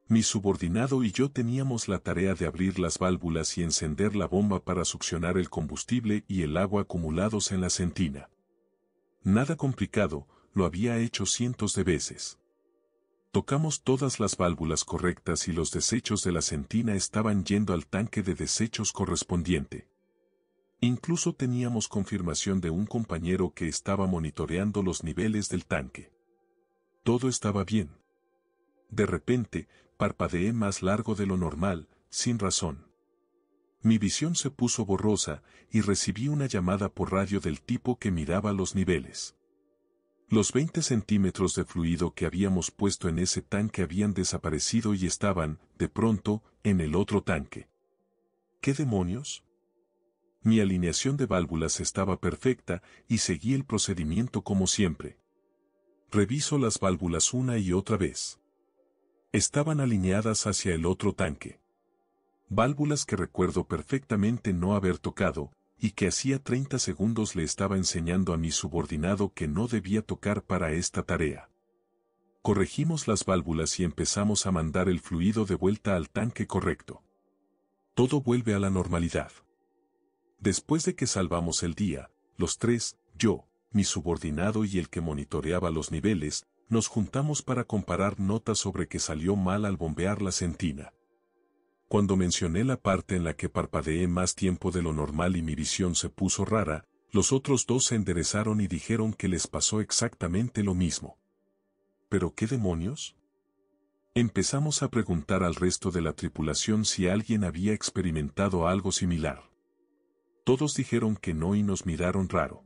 Mi subordinado y yo teníamos la tarea de abrir las válvulas y encender la bomba para succionar el combustible y el agua acumulados en la sentina. Nada complicado, lo había hecho cientos de veces. Tocamos todas las válvulas correctas y los desechos de la sentina estaban yendo al tanque de desechos correspondiente. Incluso teníamos confirmación de un compañero que estaba monitoreando los niveles del tanque. Todo estaba bien. De repente, parpadeé más largo de lo normal, sin razón. Mi visión se puso borrosa y recibí una llamada por radio del tipo que miraba los niveles. Los 20 centímetros de fluido que habíamos puesto en ese tanque habían desaparecido y estaban, de pronto, en el otro tanque. ¿Qué demonios? Mi alineación de válvulas estaba perfecta y seguí el procedimiento como siempre. Reviso las válvulas una y otra vez. Estaban alineadas hacia el otro tanque. Válvulas que recuerdo perfectamente no haber tocado, y que hacía 30 segundos le estaba enseñando a mi subordinado que no debía tocar para esta tarea. Corregimos las válvulas y empezamos a mandar el fluido de vuelta al tanque correcto. Todo vuelve a la normalidad. Después de que salvamos el día, los tres, yo, mi subordinado y el que monitoreaba los niveles, nos juntamos para comparar notas sobre que salió mal al bombear la sentina. Cuando mencioné la parte en la que parpadeé más tiempo de lo normal y mi visión se puso rara, los otros dos se enderezaron y dijeron que les pasó exactamente lo mismo. ¿Pero qué demonios? Empezamos a preguntar al resto de la tripulación si alguien había experimentado algo similar. Todos dijeron que no y nos miraron raro.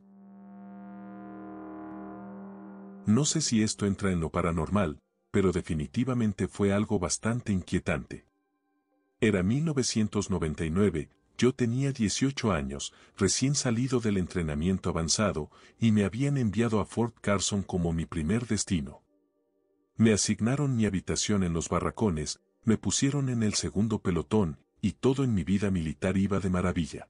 No sé si esto entra en lo paranormal, pero definitivamente fue algo bastante inquietante. Era 1999, yo tenía 18 años, recién salido del entrenamiento avanzado, y me habían enviado a Fort Carson como mi primer destino. Me asignaron mi habitación en los barracones, me pusieron en el segundo pelotón, y todo en mi vida militar iba de maravilla.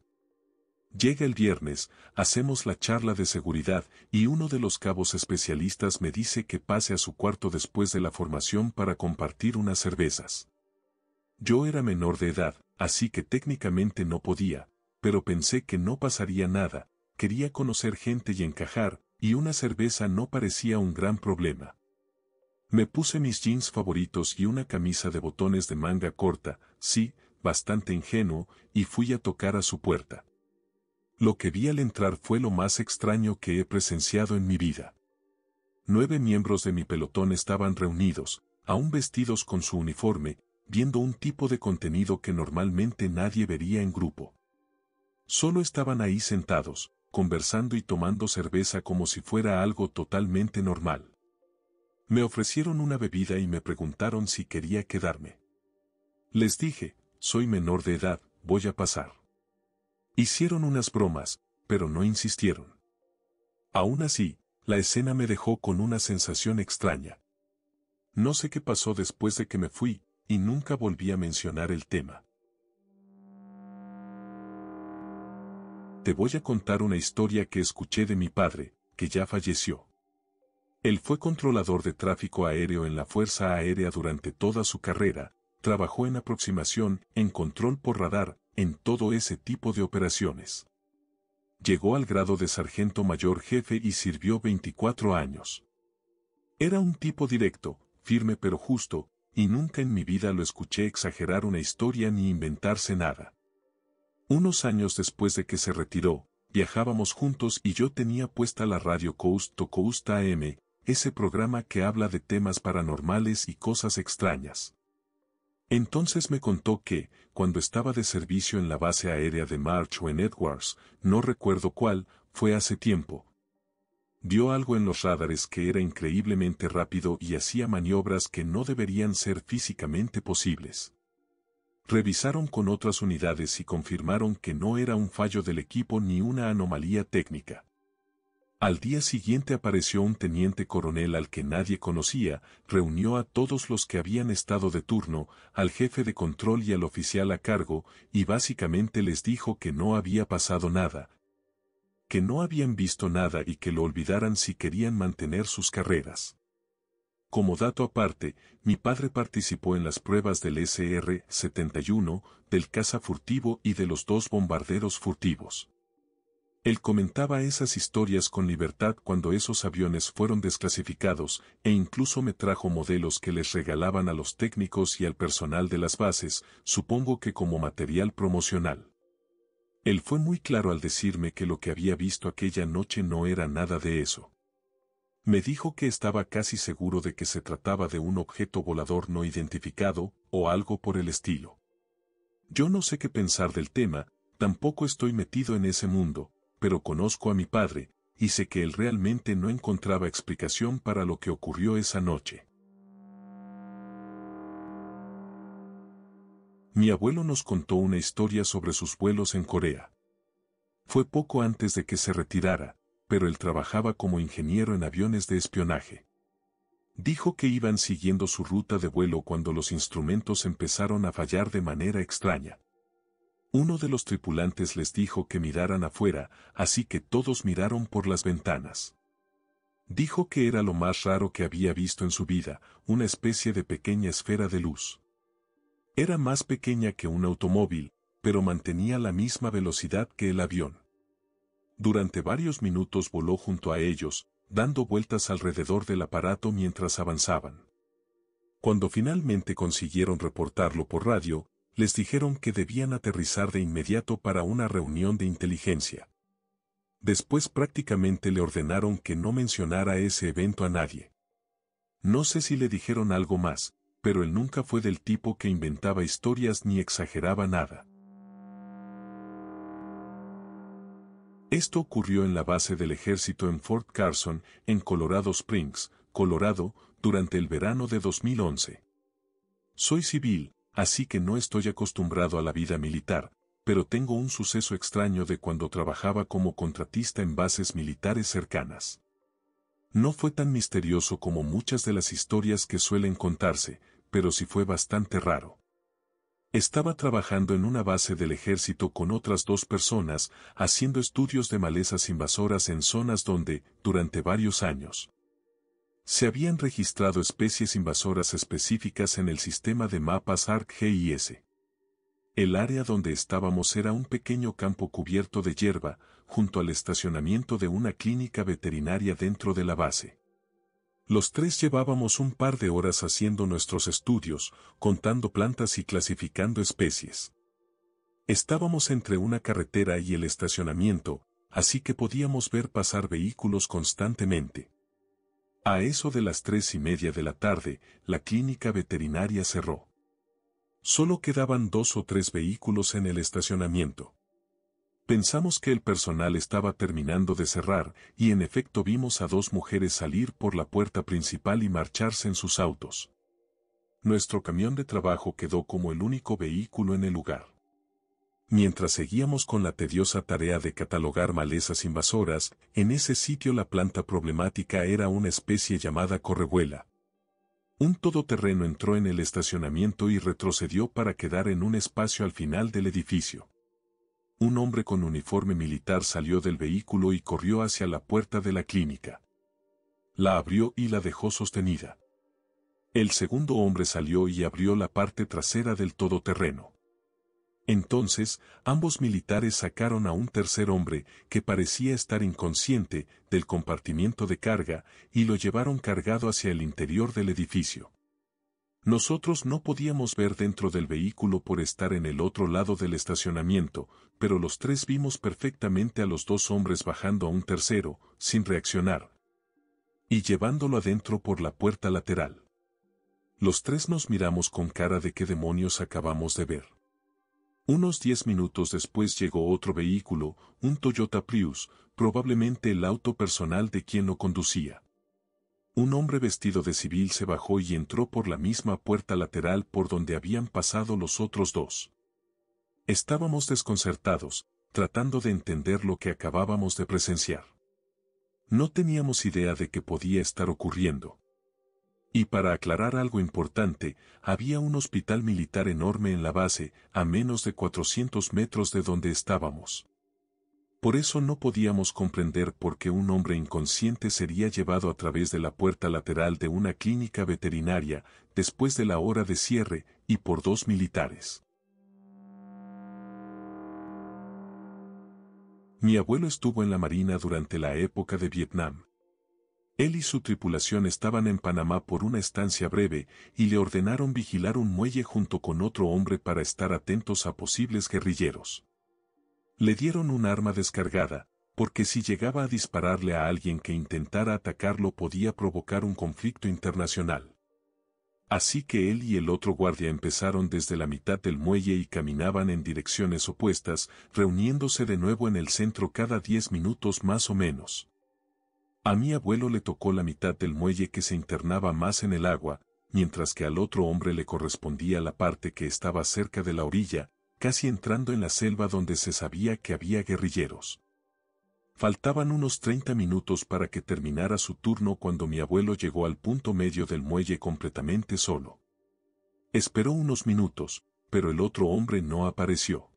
Llega el viernes, hacemos la charla de seguridad y uno de los cabos especialistas me dice que pase a su cuarto después de la formación para compartir unas cervezas. Yo era menor de edad, así que técnicamente no podía, pero pensé que no pasaría nada, quería conocer gente y encajar, y una cerveza no parecía un gran problema. Me puse mis jeans favoritos y una camisa de botones de manga corta, sí, bastante ingenuo, y fui a tocar a su puerta. Lo que vi al entrar fue lo más extraño que he presenciado en mi vida. 9 miembros de mi pelotón estaban reunidos, aún vestidos con su uniforme, viendo un tipo de contenido que normalmente nadie vería en grupo. Solo estaban ahí sentados, conversando y tomando cerveza como si fuera algo totalmente normal. Me ofrecieron una bebida y me preguntaron si quería quedarme. Les dije, soy menor de edad, voy a pasar. Hicieron unas bromas, pero no insistieron. Aún así, la escena me dejó con una sensación extraña. No sé qué pasó después de que me fui, y nunca volví a mencionar el tema. Te voy a contar una historia que escuché de mi padre, que ya falleció. Él fue controlador de tráfico aéreo en la Fuerza Aérea durante toda su carrera, trabajó en aproximación, en control por radar, en todo ese tipo de operaciones. Llegó al grado de sargento mayor jefe y sirvió 24 años. Era un tipo directo, firme pero justo, y nunca en mi vida lo escuché exagerar una historia ni inventarse nada. Unos años después de que se retiró, viajábamos juntos y yo tenía puesta la radio Coast to Coast AM, ese programa que habla de temas paranormales y cosas extrañas. Entonces me contó que, cuando estaba de servicio en la base aérea de March o en Edwards, no recuerdo cuál, fue hace tiempo. Vio algo en los radares que era increíblemente rápido y hacía maniobras que no deberían ser físicamente posibles. Revisaron con otras unidades y confirmaron que no era un fallo del equipo ni una anomalía técnica. Al día siguiente apareció un teniente coronel al que nadie conocía, reunió a todos los que habían estado de turno, al jefe de control y al oficial a cargo, y básicamente les dijo que no había pasado nada, que no habían visto nada y que lo olvidaran si querían mantener sus carreras. Como dato aparte, mi padre participó en las pruebas del SR-71, del caza furtivo y de los 2 bombarderos furtivos. Él comentaba esas historias con libertad cuando esos aviones fueron desclasificados, e incluso me trajo modelos que les regalaban a los técnicos y al personal de las bases, supongo que como material promocional. Él fue muy claro al decirme que lo que había visto aquella noche no era nada de eso. Me dijo que estaba casi seguro de que se trataba de un objeto volador no identificado, o algo por el estilo. Yo no sé qué pensar del tema, tampoco estoy metido en ese mundo, pero conozco a mi padre, y sé que él realmente no encontraba explicación para lo que ocurrió esa noche. Mi abuelo nos contó una historia sobre sus vuelos en Corea. Fue poco antes de que se retirara, pero él trabajaba como ingeniero en aviones de espionaje. Dijo que iban siguiendo su ruta de vuelo cuando los instrumentos empezaron a fallar de manera extraña. Uno de los tripulantes les dijo que miraran afuera, así que todos miraron por las ventanas. Dijo que era lo más raro que había visto en su vida, una especie de pequeña esfera de luz. Era más pequeña que un automóvil, pero mantenía la misma velocidad que el avión. Durante varios minutos voló junto a ellos, dando vueltas alrededor del aparato mientras avanzaban. Cuando finalmente consiguieron reportarlo por radio, les dijeron que debían aterrizar de inmediato para una reunión de inteligencia. Después prácticamente le ordenaron que no mencionara ese evento a nadie. No sé si le dijeron algo más, pero él nunca fue del tipo que inventaba historias ni exageraba nada. Esto ocurrió en la base del ejército en Fort Carson, en Colorado Springs, Colorado, durante el verano de 2011. Soy civil, así que no estoy acostumbrado a la vida militar, pero tengo un suceso extraño de cuando trabajaba como contratista en bases militares cercanas. No fue tan misterioso como muchas de las historias que suelen contarse, pero sí fue bastante raro. Estaba trabajando en una base del ejército con otras 2 personas, haciendo estudios de malezas invasoras en zonas donde, durante varios años, se habían registrado especies invasoras específicas en el sistema de mapas ArcGIS. El área donde estábamos era un pequeño campo cubierto de hierba, junto al estacionamiento de una clínica veterinaria dentro de la base. Los 3 llevábamos un par de horas haciendo nuestros estudios, contando plantas y clasificando especies. Estábamos entre una carretera y el estacionamiento, así que podíamos ver pasar vehículos constantemente. A eso de las 3:30 de la tarde, la clínica veterinaria cerró. Solo quedaban 2 o 3 vehículos en el estacionamiento. Pensamos que el personal estaba terminando de cerrar, y en efecto vimos a 2 mujeres salir por la puerta principal y marcharse en sus autos. Nuestro camión de trabajo quedó como el único vehículo en el lugar. Mientras seguíamos con la tediosa tarea de catalogar malezas invasoras, en ese sitio la planta problemática era una especie llamada correvuela. Un todoterreno entró en el estacionamiento y retrocedió para quedar en un espacio al final del edificio. Un hombre con uniforme militar salió del vehículo y corrió hacia la puerta de la clínica. La abrió y la dejó sostenida. El segundo hombre salió y abrió la parte trasera del todoterreno. Entonces, ambos militares sacaron a un tercer hombre, que parecía estar inconsciente, del compartimiento de carga, y lo llevaron cargado hacia el interior del edificio. Nosotros no podíamos ver dentro del vehículo por estar en el otro lado del estacionamiento, pero los 3 vimos perfectamente a los 2 hombres bajando a un tercero, sin reaccionar, y llevándolo adentro por la puerta lateral. Los 3 nos miramos con cara de qué demonios acabamos de ver. Unos 10 minutos después llegó otro vehículo, un Toyota Prius, probablemente el auto personal de quien lo conducía. Un hombre vestido de civil se bajó y entró por la misma puerta lateral por donde habían pasado los otros 2. Estábamos desconcertados, tratando de entender lo que acabábamos de presenciar. No teníamos idea de qué podía estar ocurriendo. Y para aclarar algo importante, había un hospital militar enorme en la base, a menos de 400 metros de donde estábamos. Por eso no podíamos comprender por qué un hombre inconsciente sería llevado a través de la puerta lateral de una clínica veterinaria, después de la hora de cierre, y por 2 militares. Mi abuelo estuvo en la Marina durante la época de Vietnam. Él y su tripulación estaban en Panamá por una estancia breve, y le ordenaron vigilar un muelle junto con otro hombre para estar atentos a posibles guerrilleros. Le dieron un arma descargada, porque si llegaba a dispararle a alguien que intentara atacarlo podía provocar un conflicto internacional. Así que él y el otro guardia empezaron desde la mitad del muelle y caminaban en direcciones opuestas, reuniéndose de nuevo en el centro cada 10 minutos más o menos. A mi abuelo le tocó la mitad del muelle que se internaba más en el agua, mientras que al otro hombre le correspondía la parte que estaba cerca de la orilla, casi entrando en la selva donde se sabía que había guerrilleros. Faltaban unos 30 minutos para que terminara su turno cuando mi abuelo llegó al punto medio del muelle completamente solo. Esperó unos minutos, pero el otro hombre no apareció.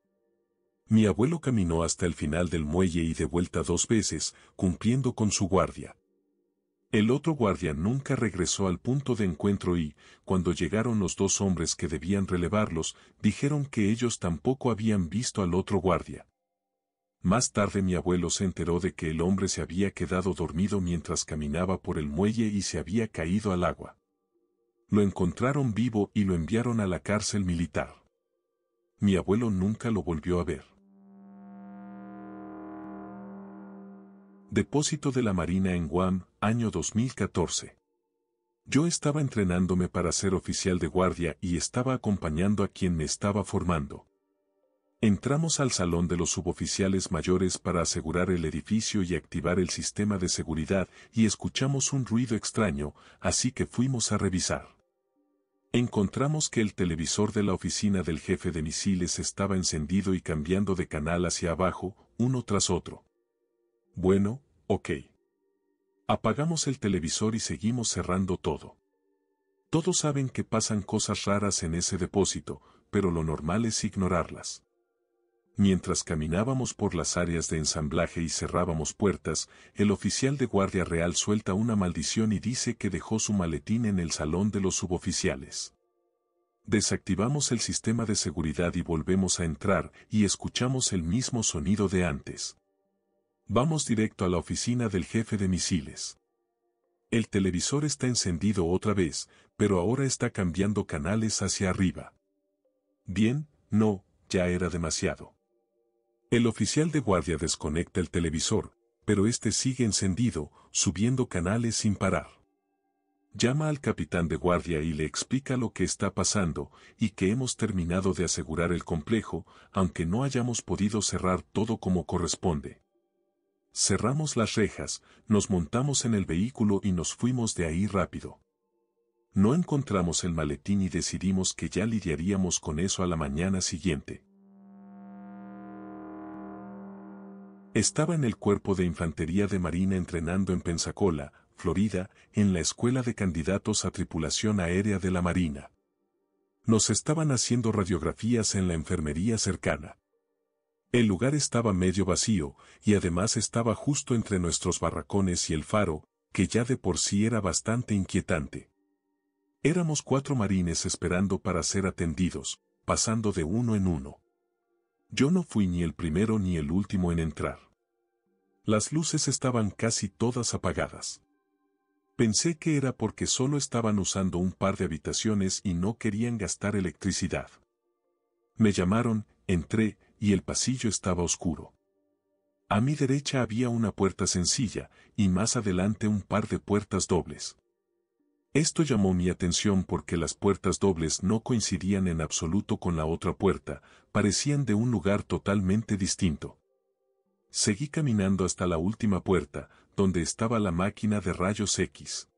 Mi abuelo caminó hasta el final del muelle y de vuelta 2 veces, cumpliendo con su guardia. El otro guardia nunca regresó al punto de encuentro y, cuando llegaron los 2 hombres que debían relevarlos, dijeron que ellos tampoco habían visto al otro guardia. Más tarde mi abuelo se enteró de que el hombre se había quedado dormido mientras caminaba por el muelle y se había caído al agua. Lo encontraron vivo y lo enviaron a la cárcel militar. Mi abuelo nunca lo volvió a ver. Depósito de la Marina en Guam, año 2014. Yo estaba entrenándome para ser oficial de guardia y estaba acompañando a quien me estaba formando. Entramos al salón de los suboficiales mayores para asegurar el edificio y activar el sistema de seguridad y escuchamos un ruido extraño, así que fuimos a revisar. Encontramos que el televisor de la oficina del jefe de misiles estaba encendido y cambiando de canal hacia abajo, uno tras otro. Bueno, ok. Apagamos el televisor y seguimos cerrando todo. Todos saben que pasan cosas raras en ese depósito, pero lo normal es ignorarlas. Mientras caminábamos por las áreas de ensamblaje y cerrábamos puertas, el oficial de guardia real suelta una maldición y dice que dejó su maletín en el salón de los suboficiales. Desactivamos el sistema de seguridad y volvemos a entrar y escuchamos el mismo sonido de antes. Vamos directo a la oficina del jefe de misiles. El televisor está encendido otra vez, pero ahora está cambiando canales hacia arriba. Bien, no, ya era demasiado. El oficial de guardia desconecta el televisor, pero este sigue encendido, subiendo canales sin parar. Llama al capitán de guardia y le explica lo que está pasando y que hemos terminado de asegurar el complejo, aunque no hayamos podido cerrar todo como corresponde. Cerramos las rejas, nos montamos en el vehículo y nos fuimos de ahí rápido. No encontramos el maletín y decidimos que ya lidiaríamos con eso a la mañana siguiente. Estaba en el Cuerpo de Infantería de Marina entrenando en Pensacola, Florida, en la Escuela de Candidatos a Tripulación Aérea de la Marina. Nos estaban haciendo radiografías en la enfermería cercana. El lugar estaba medio vacío, y además estaba justo entre nuestros barracones y el faro, que ya de por sí era bastante inquietante. Éramos 4 marines esperando para ser atendidos, pasando de uno en uno. Yo no fui ni el primero ni el último en entrar. Las luces estaban casi todas apagadas. Pensé que era porque solo estaban usando un par de habitaciones y no querían gastar electricidad. Me llamaron, entré, y el pasillo estaba oscuro. A mi derecha había una puerta sencilla, y más adelante un par de puertas dobles. Esto llamó mi atención porque las puertas dobles no coincidían en absoluto con la otra puerta, parecían de un lugar totalmente distinto. Seguí caminando hasta la última puerta, donde estaba la máquina de rayos X.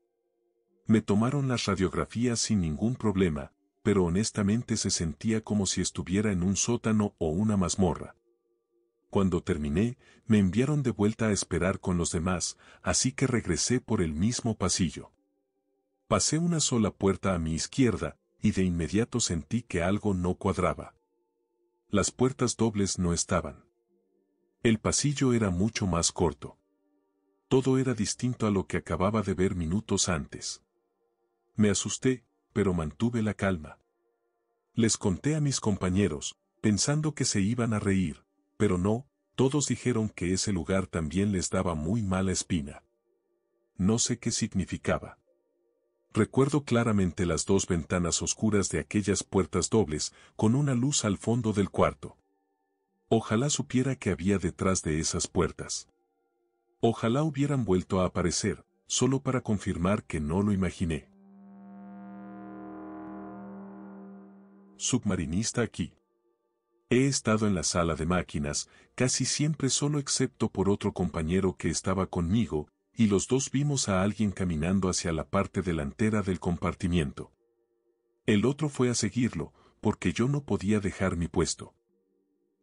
Me tomaron las radiografías sin ningún problema, pero honestamente se sentía como si estuviera en un sótano o una mazmorra. Cuando terminé, me enviaron de vuelta a esperar con los demás, así que regresé por el mismo pasillo. Pasé una sola puerta a mi izquierda, y de inmediato sentí que algo no cuadraba. Las puertas dobles no estaban. El pasillo era mucho más corto. Todo era distinto a lo que acababa de ver minutos antes. Me asusté, pero mantuve la calma. Les conté a mis compañeros, pensando que se iban a reír, pero no, todos dijeron que ese lugar también les daba muy mala espina. No sé qué significaba. Recuerdo claramente las dos ventanas oscuras de aquellas puertas dobles, con una luz al fondo del cuarto. Ojalá supiera qué había detrás de esas puertas. Ojalá hubieran vuelto a aparecer, solo para confirmar que no lo imaginé. Submarinista aquí. He estado en la sala de máquinas, casi siempre solo excepto por otro compañero que estaba conmigo, y los dos vimos a alguien caminando hacia la parte delantera del compartimiento. El otro fue a seguirlo, porque yo no podía dejar mi puesto.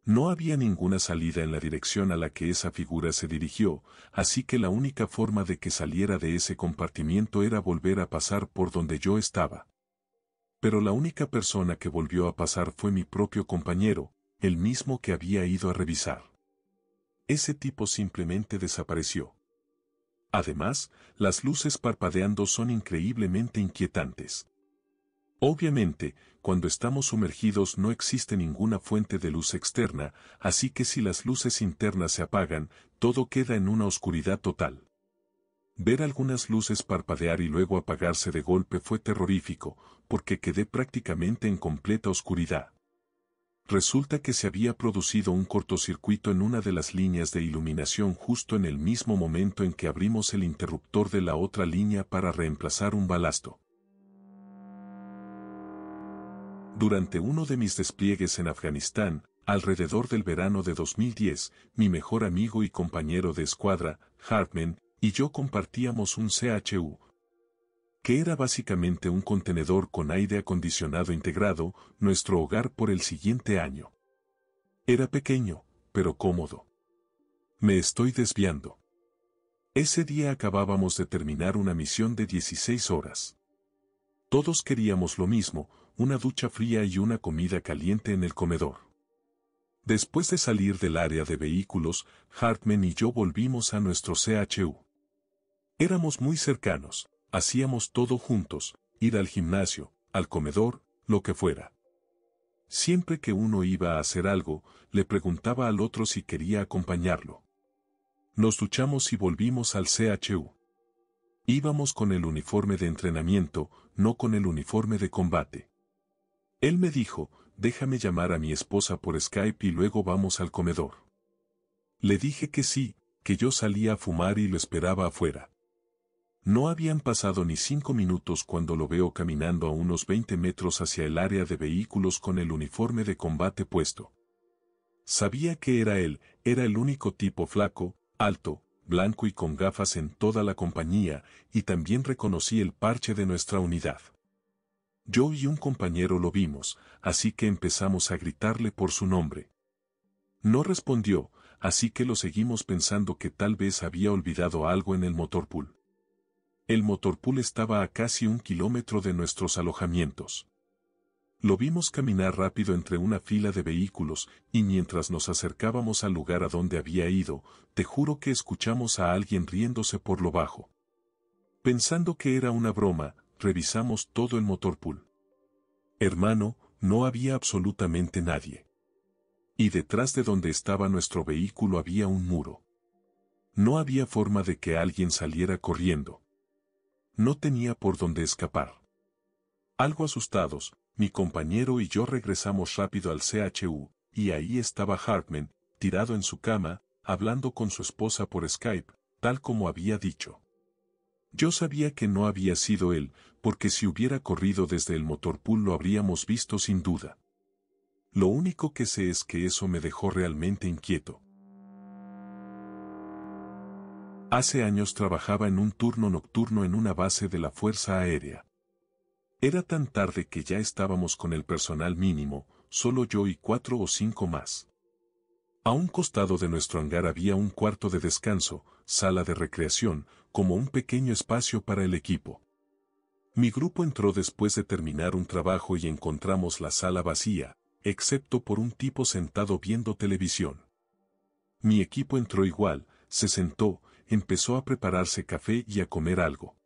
No había ninguna salida en la dirección a la que esa figura se dirigió, así que la única forma de que saliera de ese compartimiento era volver a pasar por donde yo estaba. Pero la única persona que volvió a pasar fue mi propio compañero, el mismo que había ido a revisar. Ese tipo simplemente desapareció. Además, las luces parpadeando son increíblemente inquietantes. Obviamente, cuando estamos sumergidos no existe ninguna fuente de luz externa, así que si las luces internas se apagan, todo queda en una oscuridad total. Ver algunas luces parpadear y luego apagarse de golpe fue terrorífico, porque quedé prácticamente en completa oscuridad. Resulta que se había producido un cortocircuito en una de las líneas de iluminación justo en el mismo momento en que abrimos el interruptor de la otra línea para reemplazar un balasto. Durante uno de mis despliegues en Afganistán, alrededor del verano de 2010, mi mejor amigo y compañero de escuadra, Hartman, y yo compartíamos un CHU, que era básicamente un contenedor con aire acondicionado integrado, nuestro hogar por el siguiente año. Era pequeño, pero cómodo. Me estoy desviando. Ese día acabábamos de terminar una misión de 16 horas. Todos queríamos lo mismo, una ducha fría y una comida caliente en el comedor. Después de salir del área de vehículos, Hartman y yo volvimos a nuestro CHU. Éramos muy cercanos, hacíamos todo juntos, ir al gimnasio, al comedor, lo que fuera. Siempre que uno iba a hacer algo, le preguntaba al otro si quería acompañarlo. Nos duchamos y volvimos al CHU. Íbamos con el uniforme de entrenamiento, no con el uniforme de combate. Él me dijo, déjame llamar a mi esposa por Skype y luego vamos al comedor. Le dije que sí, que yo salía a fumar y lo esperaba afuera. No habían pasado ni 5 minutos cuando lo veo caminando a unos 20 metros hacia el área de vehículos con el uniforme de combate puesto. Sabía que era él, era el único tipo flaco, alto, blanco y con gafas en toda la compañía, y también reconocí el parche de nuestra unidad. Yo y un compañero lo vimos, así que empezamos a gritarle por su nombre. No respondió, así que lo seguimos pensando que tal vez había olvidado algo en el motorpool. El motorpool estaba a casi 1 kilómetro de nuestros alojamientos. Lo vimos caminar rápido entre una fila de vehículos, y mientras nos acercábamos al lugar a donde había ido, te juro que escuchamos a alguien riéndose por lo bajo. Pensando que era una broma, revisamos todo el motorpool. Hermano, no había absolutamente nadie. Y detrás de donde estaba nuestro vehículo había un muro. No había forma de que alguien saliera corriendo. No tenía por dónde escapar. Algo asustados, mi compañero y yo regresamos rápido al CHU, y ahí estaba Hartman, tirado en su cama, hablando con su esposa por Skype, tal como había dicho. Yo sabía que no había sido él, porque si hubiera corrido desde el motorpool lo habríamos visto sin duda. Lo único que sé es que eso me dejó realmente inquieto. Hace años trabajaba en un turno nocturno en una base de la Fuerza Aérea. Era tan tarde que ya estábamos con el personal mínimo, solo yo y 4 o 5 más. A un costado de nuestro hangar había un cuarto de descanso, sala de recreación, como un pequeño espacio para el equipo. Mi grupo entró después de terminar un trabajo y encontramos la sala vacía, excepto por un tipo sentado viendo televisión. Mi equipo entró igual, se sentó, empezó a prepararse café y a comer algo.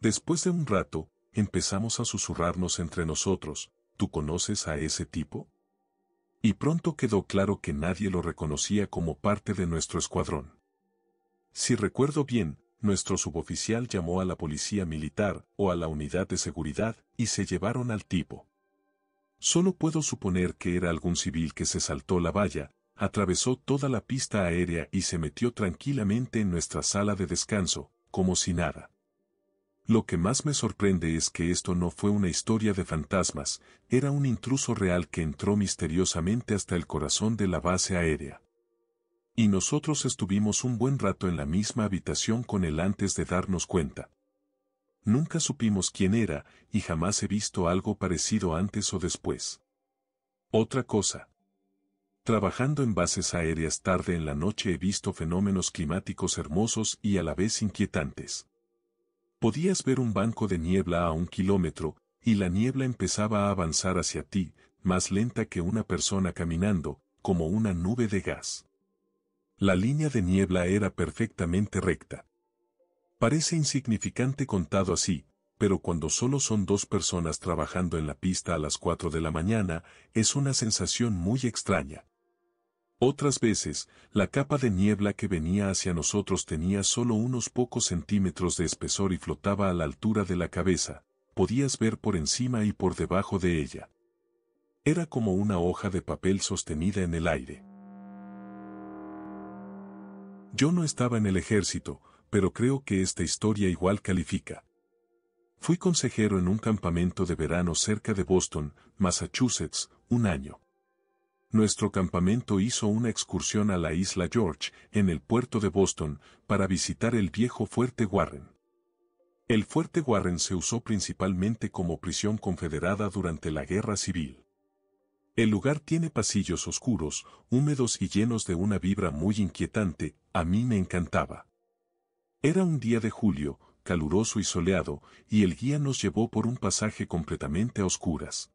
Después de un rato, empezamos a susurrarnos entre nosotros, ¿tú conoces a ese tipo? Y pronto quedó claro que nadie lo reconocía como parte de nuestro escuadrón. Si recuerdo bien, nuestro suboficial llamó a la policía militar o a la unidad de seguridad y se llevaron al tipo. Solo puedo suponer que era algún civil que se saltó la valla, atravesó toda la pista aérea y se metió tranquilamente en nuestra sala de descanso, como si nada. Lo que más me sorprende es que esto no fue una historia de fantasmas, era un intruso real que entró misteriosamente hasta el corazón de la base aérea. Y nosotros estuvimos un buen rato en la misma habitación con él antes de darnos cuenta. Nunca supimos quién era, y jamás he visto algo parecido antes o después. Otra cosa. Trabajando en bases aéreas tarde en la noche he visto fenómenos climáticos hermosos y a la vez inquietantes. Podías ver un banco de niebla a 1 kilómetro, y la niebla empezaba a avanzar hacia ti, más lenta que una persona caminando, como una nube de gas. La línea de niebla era perfectamente recta. Parece insignificante contado así, pero cuando solo son 2 personas trabajando en la pista a las 4 de la mañana, es una sensación muy extraña. Otras veces, la capa de niebla que venía hacia nosotros tenía solo unos pocos centímetros de espesor y flotaba a la altura de la cabeza, podías ver por encima y por debajo de ella. Era como una hoja de papel sostenida en el aire. Yo no estaba en el ejército, pero creo que esta historia igual califica. Fui consejero en un campamento de verano cerca de Boston, Massachusetts, un año. Nuestro campamento hizo una excursión a la isla George, en el puerto de Boston, para visitar el viejo Fuerte Warren. El Fuerte Warren se usó principalmente como prisión confederada durante la Guerra Civil. El lugar tiene pasillos oscuros, húmedos y llenos de una vibra muy inquietante, a mí me encantaba. Era un día de julio, caluroso y soleado, y el guía nos llevó por un pasaje completamente a oscuras.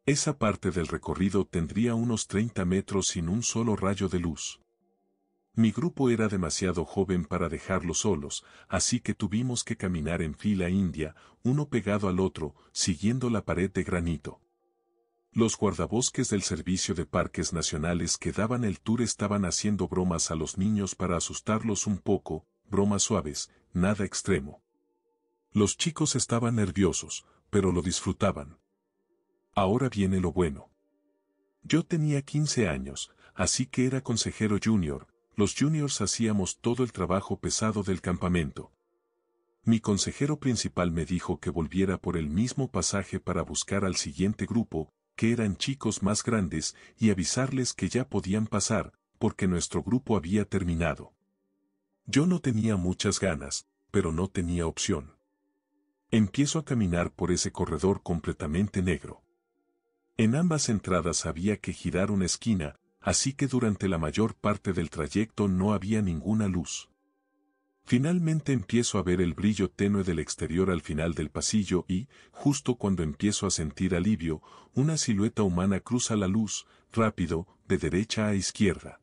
Esa parte del recorrido tendría unos 30 metros sin un solo rayo de luz. Mi grupo era demasiado joven para dejarlos solos, así que tuvimos que caminar en fila india, uno pegado al otro, siguiendo la pared de granito. Los guardabosques del Servicio de Parques Nacionales que daban el tour estaban haciendo bromas a los niños para asustarlos un poco, bromas suaves, nada extremo. Los chicos estaban nerviosos, pero lo disfrutaban. Ahora viene lo bueno. Yo tenía 15 años, así que era consejero junior, los juniors hacíamos todo el trabajo pesado del campamento. Mi consejero principal me dijo que volviera por el mismo pasaje para buscar al siguiente grupo, que eran chicos más grandes, y avisarles que ya podían pasar, porque nuestro grupo había terminado. Yo no tenía muchas ganas, pero no tenía opción. Empiezo a caminar por ese corredor completamente negro. En ambas entradas había que girar una esquina, así que durante la mayor parte del trayecto no había ninguna luz. Finalmente empiezo a ver el brillo tenue del exterior al final del pasillo y, justo cuando empiezo a sentir alivio, una silueta humana cruza la luz, rápido, de derecha a izquierda.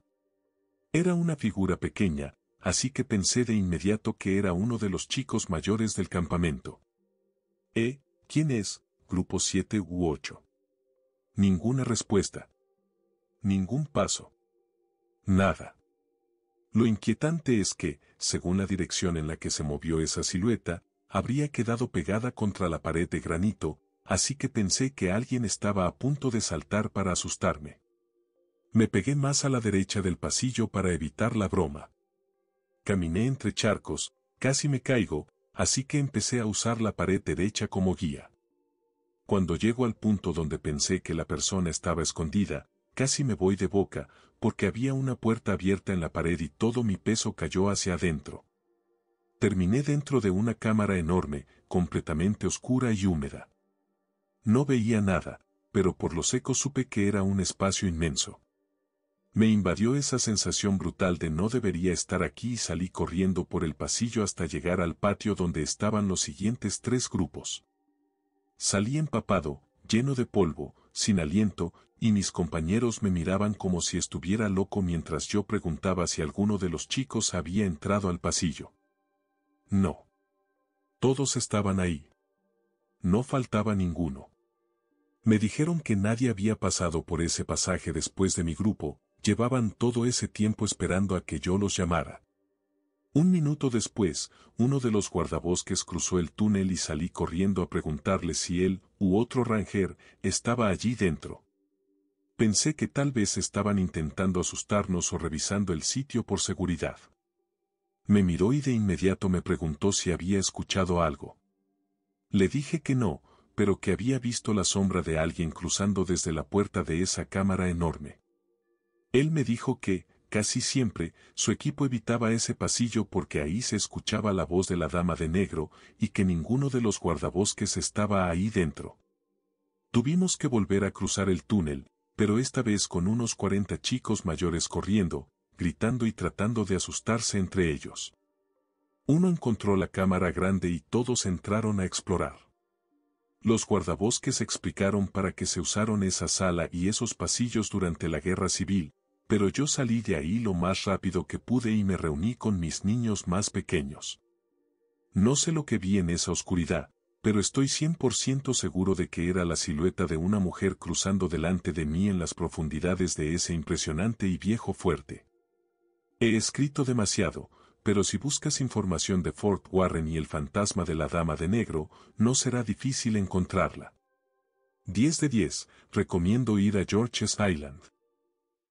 Era una figura pequeña, así que pensé de inmediato que era uno de los chicos mayores del campamento. ¿Quién es? Grupo 7 u 8. Ninguna respuesta. Ningún paso. Nada. Lo inquietante es que, según la dirección en la que se movió esa silueta, habría quedado pegada contra la pared de granito, así que pensé que alguien estaba a punto de saltar para asustarme. Me pegué más a la derecha del pasillo para evitar la broma. Caminé entre charcos, casi me caigo, así que empecé a usar la pared derecha como guía. Cuando llego al punto donde pensé que la persona estaba escondida, casi me voy de boca, porque había una puerta abierta en la pared y todo mi peso cayó hacia adentro. Terminé dentro de una cámara enorme, completamente oscura y húmeda. No veía nada, pero por lo seco supe que era un espacio inmenso. Me invadió esa sensación brutal de no debería estar aquí y salí corriendo por el pasillo hasta llegar al patio donde estaban los siguientes 3 grupos. Salí empapado, lleno de polvo, sin aliento, y mis compañeros me miraban como si estuviera loco mientras yo preguntaba si alguno de los chicos había entrado al pasillo. No. Todos estaban ahí. No faltaba ninguno. Me dijeron que nadie había pasado por ese pasaje después de mi grupo, llevaban todo ese tiempo esperando a que yo los llamara. Un minuto después, uno de los guardabosques cruzó el túnel y salí corriendo a preguntarle si él, u otro ranger, estaba allí dentro. Pensé que tal vez estaban intentando asustarnos o revisando el sitio por seguridad. Me miró y de inmediato me preguntó si había escuchado algo. Le dije que no, pero que había visto la sombra de alguien cruzando desde la puerta de esa cámara enorme. Él me dijo que, casi siempre, su equipo evitaba ese pasillo porque ahí se escuchaba la voz de la dama de negro y que ninguno de los guardabosques estaba ahí dentro. Tuvimos que volver a cruzar el túnel, pero esta vez con unos 40 chicos mayores corriendo, gritando y tratando de asustarse entre ellos. Uno encontró la cámara grande y todos entraron a explorar. Los guardabosques explicaron para qué se usaron esa sala y esos pasillos durante la guerra civil, pero yo salí de ahí lo más rápido que pude y me reuní con mis niños más pequeños. No sé lo que vi en esa oscuridad, pero estoy 100% seguro de que era la silueta de una mujer cruzando delante de mí en las profundidades de ese impresionante y viejo fuerte. He escrito demasiado, pero si buscas información de Fort Warren y el fantasma de la Dama de Negro, no será difícil encontrarla. 10 de 10, recomiendo ir a George's Island.